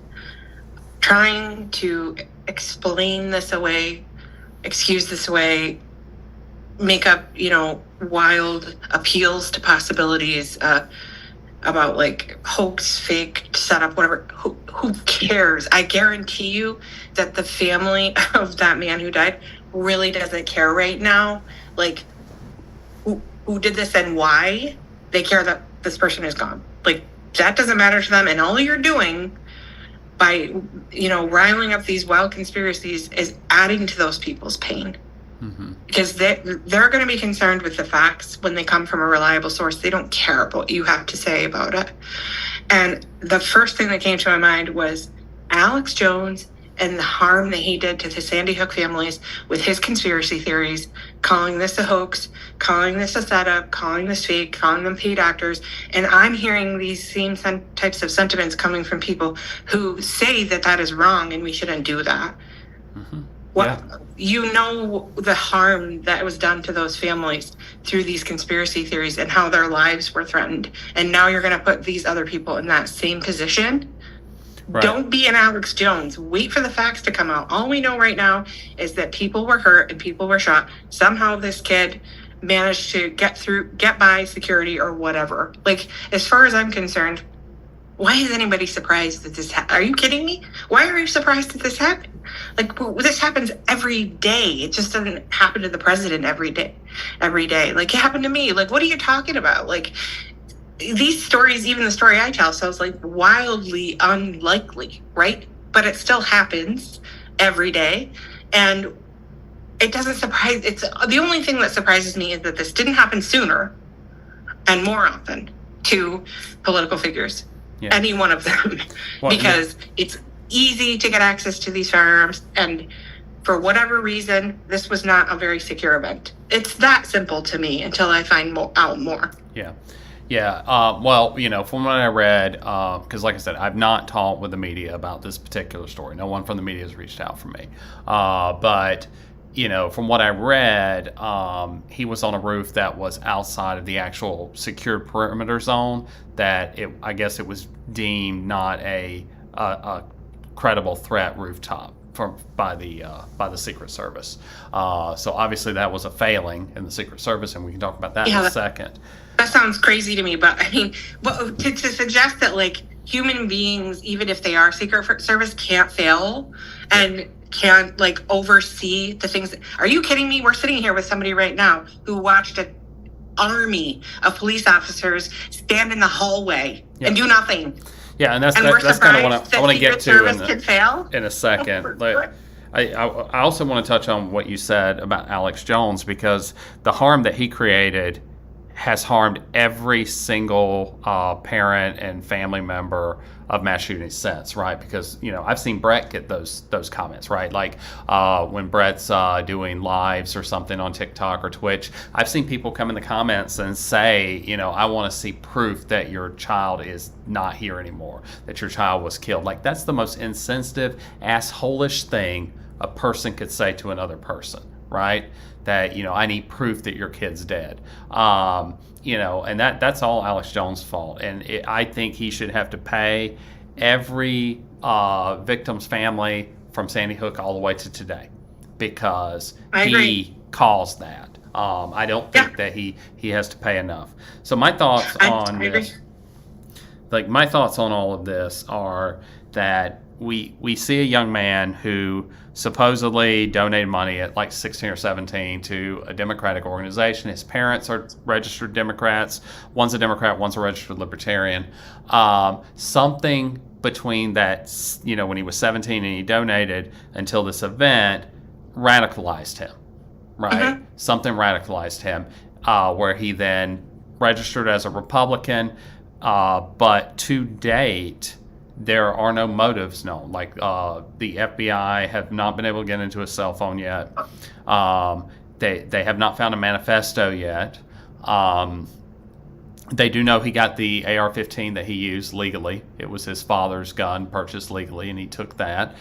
trying to explain this away, excuse this away, make up, wild appeals to possibilities about like hoax, fake, setup, whatever. Who cares? I guarantee you that the family of that man who died really doesn't care right now. Like, who did this and why? They care that this person is gone. Like, that doesn't matter to them. And all you're doing by, riling up these wild conspiracies is adding to those people's pain. Mm-hmm. Because they're going to be concerned with the facts when they come from a reliable source. They don't care about what you have to say about it. And the first thing that came to my mind was Alex Jones and the harm that he did to the Sandy Hook families with his conspiracy theories, calling this a hoax, calling this a setup, calling this fake, calling them paid actors. And I'm hearing these same types of sentiments coming from people who say that that is wrong and we shouldn't do that. Mm-hmm. The harm that was done to those families through these conspiracy theories and how their lives were threatened. And now you're going to put these other people in that same position. Right. Don't be an Alex Jones. Wait for the facts to come out. All we know right now is that people were hurt and people were shot. Somehow this kid managed to get by security or whatever. Like, as far as I'm concerned, why is anybody surprised that this are you kidding me? Why are you surprised that this happened? Like, this happens every day. It just doesn't happen to the president every day. Like, it happened to me. Like, what are you talking about? Like, these stories, even the story I tell, sounds like wildly unlikely, right? But it still happens every day. And it doesn't surprise. It's the only thing that surprises me is that this didn't happen sooner and more often to political figures. Yeah. Any one of them. Because it's easy to get access to these firearms, and for whatever reason, this was not a very secure event. It's that simple to me until I find out more. Yeah. Well, from what I read, because like I said, I've not talked with the media about this particular story. No one from the media has reached out for me. But from what I read, he was on a roof that was outside of the actual secured perimeter zone. That I guess it was deemed not a credible threat rooftop by the Secret Service. So obviously that was a failing in the Secret Service, and we can talk about that in a second. That sounds crazy to me, but I mean, to suggest that like human beings, even if they are Secret Service, can't fail and can't like oversee the things. Are you kidding me? We're sitting here with somebody right now who watched an army of police officers stand in the hallway and do nothing. Yeah, and that's kind of what I want to get to in a second. I also want to touch on what you said about Alex Jones, because the harm that he created has harmed every single parent and family member of mass shootings since, right? Because I've seen Brett get those comments, right? Like when Brett's doing lives or something on TikTok or Twitch, I've seen people come in the comments and say, I want to see proof that your child is not here anymore, that your child was killed. Like, that's the most insensitive, asshole-ish thing a person could say to another person, right? That I need proof that your kid's dead, and that's all Alex Jones' fault. And I think he should have to pay every victim's family from Sandy Hook all the way to today, because he caused that. I don't think that he has to pay enough. So my thoughts on this, my thoughts on all of this are that we see a young man who supposedly donated money at like 16 or 17 to a Democratic organization. His parents are registered Democrats. One's a Democrat, one's a registered Libertarian. Something between that, when he was 17 and he donated until this event, radicalized him, right? Mm-hmm. Something radicalized him, where he then registered as a Republican. But to date, there are no motives known. Like the FBI have not been able to get into his cell phone yet. They have not found a manifesto yet. They do know he got the AR-15 that he used legally. It was his father's gun, purchased legally, and he took that,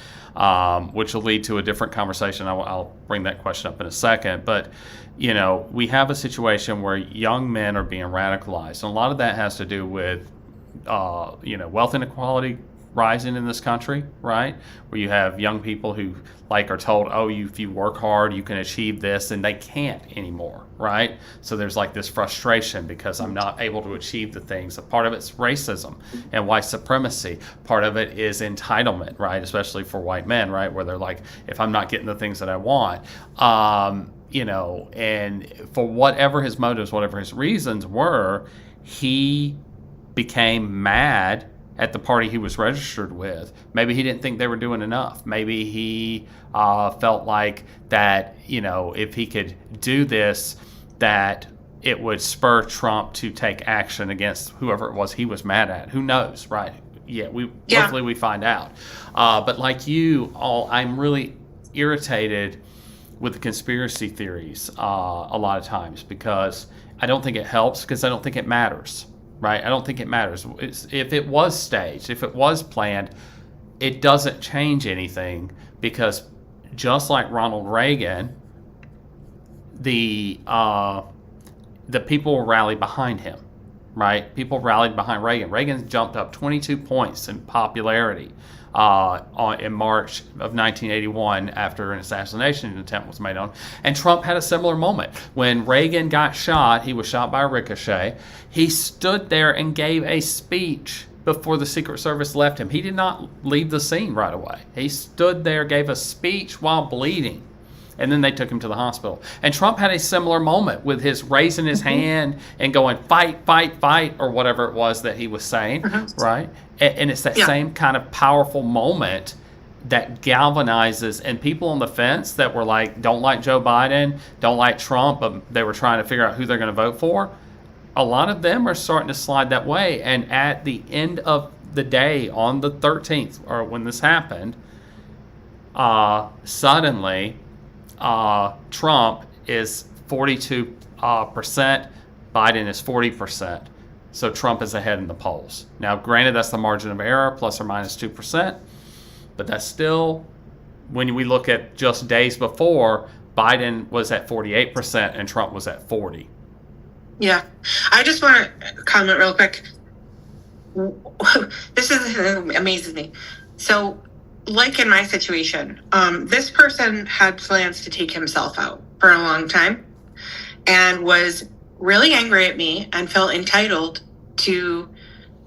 which will lead to a different conversation. I'll bring that question up in a second. But, we have a situation where young men are being radicalized. And a lot of that has to do with, wealth inequality rising in this country, right? Where you have young people who like are told, oh, if you work hard, you can achieve this, and they can't anymore, right? So there's like this frustration because I'm not able to achieve the things. A part of it's racism and white supremacy. Part of it is entitlement, right? Especially for white men, right? Where they're like, if I'm not getting the things that I want, and for whatever his motives, whatever his reasons were, he became mad at the party he was registered with. Maybe he didn't think they were doing enough. Maybe he felt like that, if he could do this, that it would spur Trump to take action against whoever it was he was mad at. Who knows, right? Hopefully we find out. But like you all, I'm really irritated with the conspiracy theories a lot of times because I don't think it helps, because I don't think it matters. Right? I don't think it matters. If it was staged, if it was planned, it doesn't change anything, because just like Ronald Reagan, the people rallied behind him, right? People rallied behind Reagan. Reagan jumped up 22 points in popularity in March of 1981 after an assassination attempt was made on him. And Trump had a similar moment. When Reagan got shot, he was shot by a ricochet. He stood there and gave a speech before the Secret Service left him. He did not leave the scene right away. He stood there, gave a speech while bleeding, and then they took him to the hospital. And Trump had a similar moment with his raising his hand and going, fight, fight, fight, or whatever it was that he was saying, right? And it's that same kind of powerful moment that galvanizes, and people on the fence that were like, don't like Joe Biden, don't like Trump, but they were trying to figure out who they're going to vote for. A lot of them are starting to slide that way. And at the end of the day, on the 13th, or when this happened, suddenly Trump is 42%, Biden is 40%. So Trump is ahead in the polls. Now, granted, that's the margin of error, plus or minus 2%, but that's still, when we look at just days before, Biden was at 48% and Trump was at 40%. Yeah. I just want to comment real quick. This is amazes me. So, like in my situation, this person had plans to take himself out for a long time and was really angry at me and felt entitled to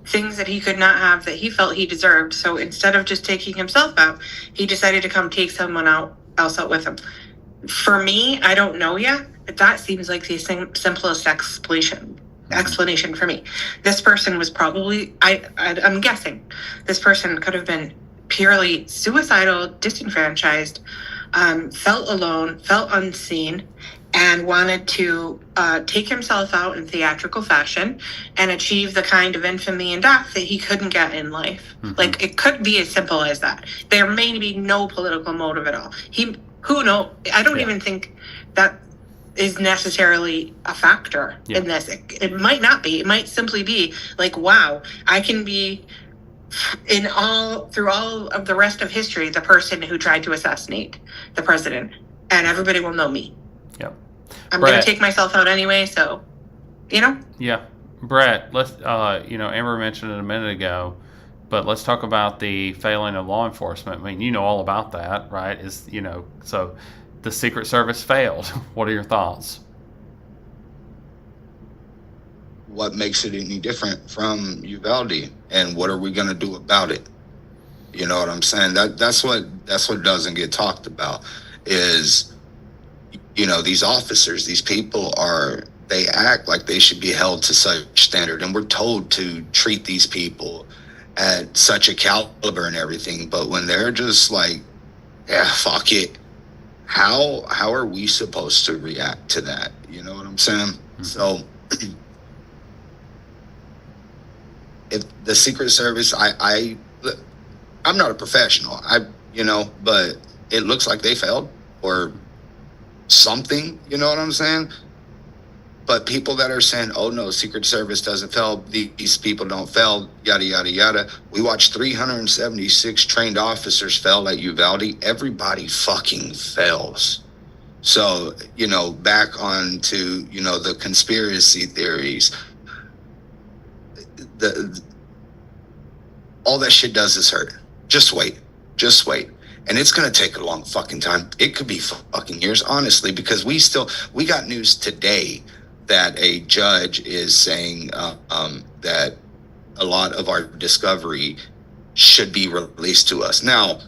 things that he could not have that he felt he deserved. So instead of just taking himself out, he decided to come take someone else out with him. For me, I don't know yet, but that seems like the simplest explanation for me. This person was probably, I'm guessing, this person could have been purely suicidal, disenfranchised, felt alone, felt unseen, and wanted to take himself out in theatrical fashion and achieve the kind of infamy and death that he couldn't get in life. Like, it could be as simple as that. There may be no political motive at all. Who knows? I don't even think that is necessarily a factor in this. It might not be. It might simply be like, wow, I can be through all of the rest of history, the person who tried to assassinate the president, and everybody will know me. Yep. I'm going to take myself out anyway, so, Yeah. Brett, let's, Amber mentioned it a minute ago, but let's talk about the failing of law enforcement. I mean, you know all about that, right? So the Secret Service failed. What are your thoughts? What makes it any different from Uvalde, and what are we going to do about it? You know what I'm saying? That's what doesn't get talked about is, these officers, these people they act like they should be held to such standard, and we're told to treat these people at such a caliber and everything. But when they're just like, yeah, fuck it, how are we supposed to react to that? You know what I'm saying? So if the Secret Service, I'm not a professional, but it looks like they failed or something, you know what I'm saying? But people that are saying, oh no, Secret Service doesn't fail, these people don't fail, yada, yada, yada. We watched 376 trained officers fail at Uvalde. Everybody fucking fails. So, back on to, the conspiracy theories. all that shit does is hurt. Just wait. Just wait. And it's going to take a long fucking time. It could be fucking years, honestly, because we got news today that a judge is saying that a lot of our discovery should be released to us. Now,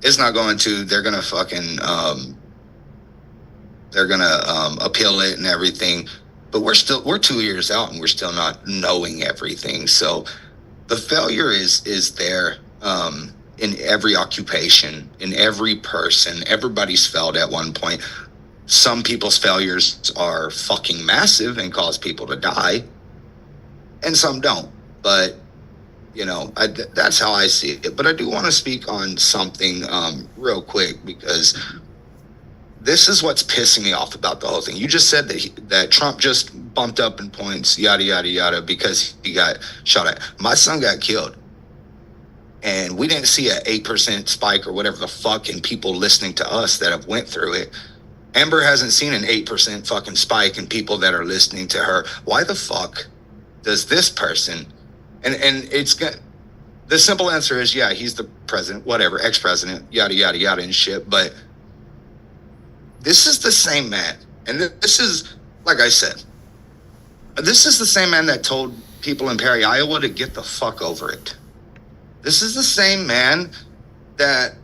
it's not going to, they're going to fucking, appeal it and everything, but we're 2 years out and we're still not knowing everything. So the failure is there, in every occupation, in every person. Everybody's failed at one point. Some people's failures are fucking massive and cause people to die, and some don't. But, you know, that's how I see it. But I do want to speak on something real quick, because this is what's pissing me off about the whole thing. You just said that Trump just bumped up in points, yada, yada, yada, because he got shot at. My son got killed, and we didn't see an 8% spike or whatever the fuck in people listening to us that have went through it. Amber hasn't seen an 8% fucking spike in people that are listening to her. Why the fuck does this person, and it's got, the simple answer is, yeah, he's the president, whatever, ex-president, yada, yada, yada and shit. But this is the same man. And this is, like I said, this is the same man that told people in Perry, Iowa to get the fuck over it. This is the same man that,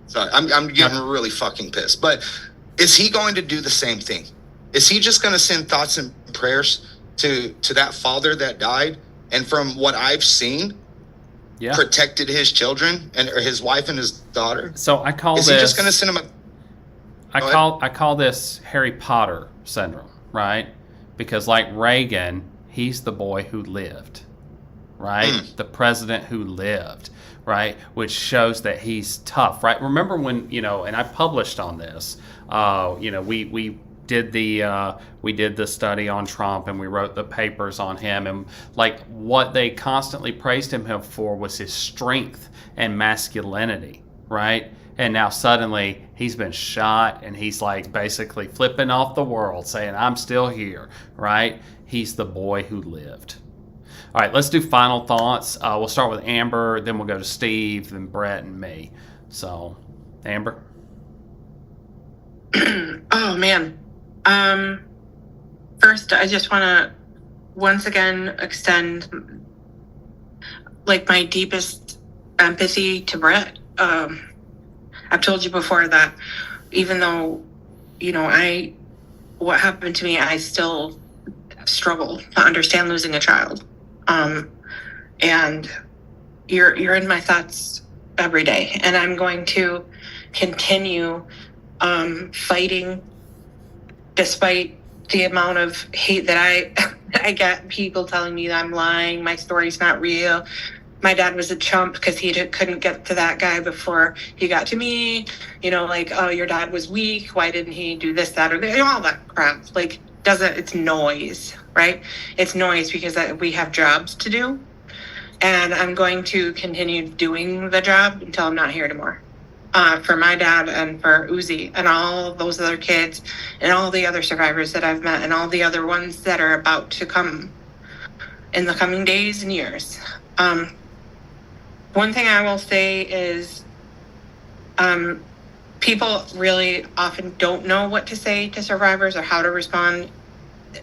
sorry, I'm getting really fucking pissed. But is he going to do the same thing? Is he just going to send thoughts and prayers to that father that died, and from what I've seen, protected his children or his wife and his daughter? So I call is this. He just going to send him I call this Harry Potter syndrome, right? Because like Reagan, he's the boy who lived, right? The president who lived, right? Which shows that he's tough, right? Remember when, you know, and I published on this, you know, we did the study on Trump, and we wrote the papers on him, and like what they constantly praised him for was his strength and masculinity, right? And now suddenly he's been shot, and he's like basically flipping off the world, saying, I'm still here, right? He's the boy who lived. All right, let's do final thoughts. We'll start with Amber, then we'll go to Steve, then Brett, and me. So, Amber? Oh, man. First, I just want to once again extend like my deepest empathy to Brett. I've told you before that even though, you know, what happened to me, I still struggle to understand losing a child. And you're in my thoughts every day, and I'm going to continue fighting despite the amount of hate that I get, people telling me that I'm lying, my story's not real. My dad was a chump because he couldn't get to that guy before he got to me. You know, like, oh, your dad was weak. Why didn't he do this, that, or that? All that crap. Like, it's noise, right? It's noise because we have jobs to do. And I'm going to continue doing the job until I'm not here anymore. For my dad and for Uzi and all those other kids and all the other survivors that I've met and all the other ones that are about to come in the coming days and years. One thing I will say is people really often don't know what to say to survivors or how to respond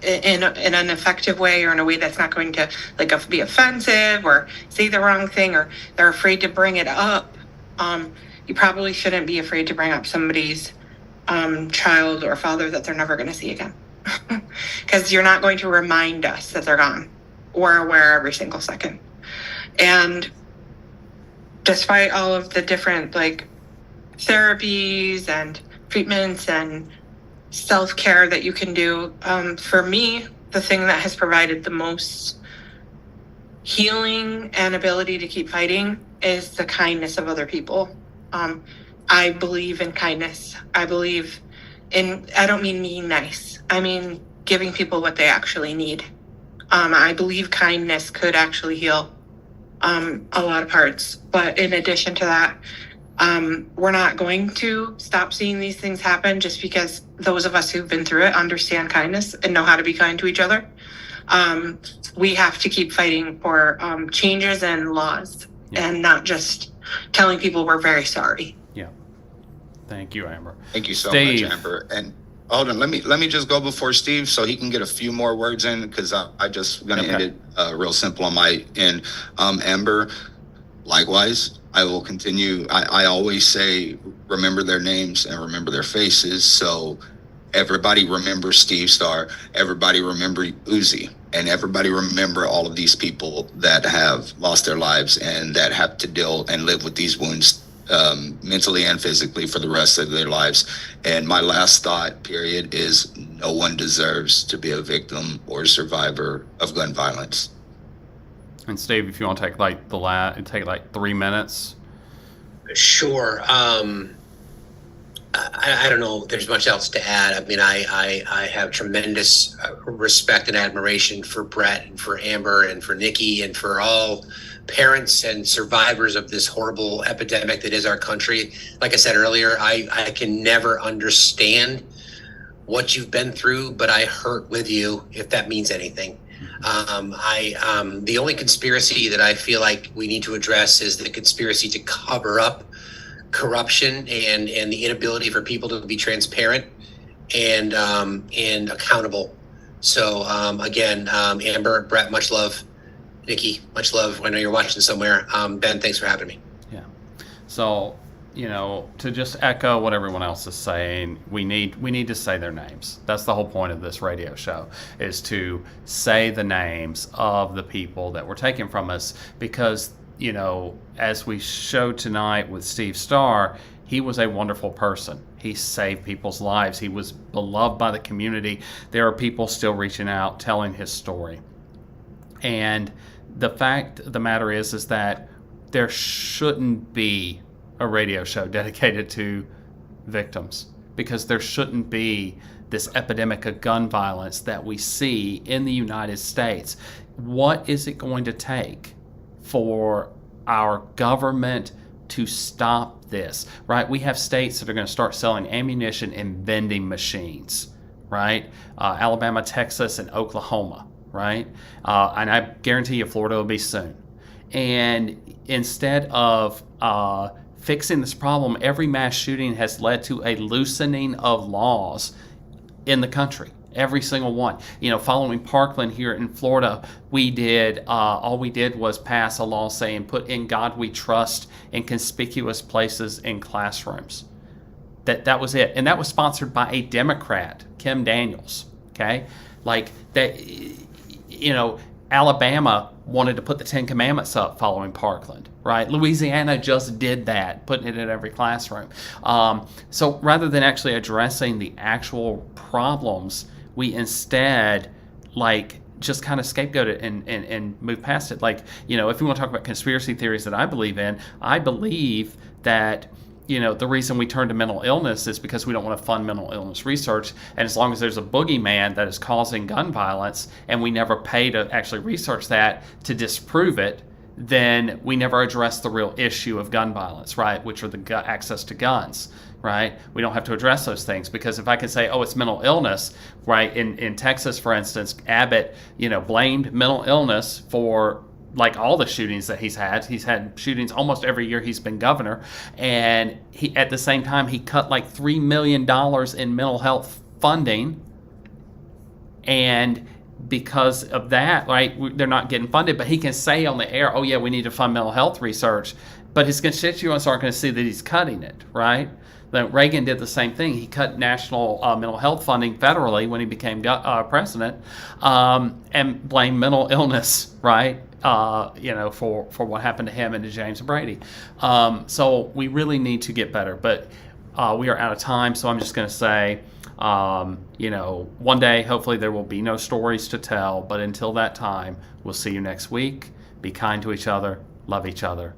in an effective way or in a way that's not going to be offensive or say the wrong thing, or they're afraid to bring it up. You probably shouldn't be afraid to bring up somebody's child or father that they're never going to see again, because you're not going to remind us that they're gone. We're aware every single second. And despite all of the different therapies and treatments and self-care that you can do, for me, the thing that has provided the most healing and ability to keep fighting is the kindness of other people. I believe in kindness. I don't mean being nice. I mean giving people what they actually need. I believe kindness could actually heal a lot of parts. But in addition to that, we're not going to stop seeing these things happen just because those of us who've been through it understand kindness and know how to be kind to each other. we have to keep fighting for changes and laws, Yeah. and not just telling people we're very sorry. Thank you, Amber. Thank you so Steve. much, Amber. And hold on, let me just go before Steve so he can get a few more words in, because I just gonna Okay. end it real simple on my end. Amber, likewise, I will continue. I always say remember their names and remember their faces. So everybody remember Steve Starr, everybody remember Uzi, and everybody remember all of these people that have lost their lives and that have to deal and live with these wounds mentally and physically for the rest of their lives. And my last thought, period, is no one deserves to be a victim or survivor of gun violence. And Steve, if you want to take like 3 minutes. Sure. I don't know if there's much else to add. I mean, I have tremendous respect and admiration for Brett and for Amber and for Nikki and for all parents and survivors of this horrible epidemic that is our country. Like I said earlier, I can never understand what you've been through, but I hurt with you, if that means anything. The only conspiracy that I feel like we need to address is the conspiracy to cover up corruption and the inability for people to be transparent and accountable. So again, Amber, Brett, much love. Nikki, much love. I know you're watching somewhere. Ben, thanks for having me. Yeah. So, to just echo what everyone else is saying, we need to say their names. That's the whole point of this radio show, is to say the names of the people that were taken from us, because, as we showed tonight with Steve Starr, he was a wonderful person. He saved people's lives. He was beloved by the community. There are people still reaching out, telling his story. And the fact of the matter is that there shouldn't be a radio show dedicated to victims, because there shouldn't be this epidemic of gun violence that we see in the United States. What is it going to take for our government to stop this, right? We have states that are going to start selling ammunition in vending machines, right? Alabama, Texas, and Oklahoma, right? And I guarantee you Florida will be soon. And instead of fixing this problem, every mass shooting has led to a loosening of laws in the country. Every single one. Following Parkland here in Florida, all we did was pass a law saying, put "In God We Trust" in conspicuous places in classrooms. That was it. And that was sponsored by a Democrat, Kim Daniels. Okay? Like that, Alabama wanted to put the Ten Commandments up following Parkland, right? Louisiana just did that, putting it in every classroom. So rather than actually addressing the actual problems, we instead just kind of scapegoat it and move past it. If you want to talk about conspiracy theories that I believe in, I believe that the reason we turn to mental illness is because we don't want to fund mental illness research. And as long as there's a boogeyman that is causing gun violence and we never pay to actually research that to disprove it, then we never address the real issue of gun violence, right? Which are the access to guns, right? We don't have to address those things, because if I can say, oh, it's mental illness, right? In Texas, for instance, Abbott, blamed mental illness for all the shootings that he's had. He's had shootings almost every year he's been governor. And he, at the same time, he cut $3 million in mental health funding. And because of that, right, they're not getting funded. But he can say on the air, oh, yeah, we need to fund mental health research. But his constituents aren't going to see that he's cutting it, right? Then Reagan did the same thing. He cut national mental health funding federally when he became president, and blamed mental illness, right? For what happened to him and to James Brady. So we really need to get better. But we are out of time, so I'm just going to say, one day, hopefully there will be no stories to tell. But until that time, we'll see you next week. Be kind to each other. Love each other.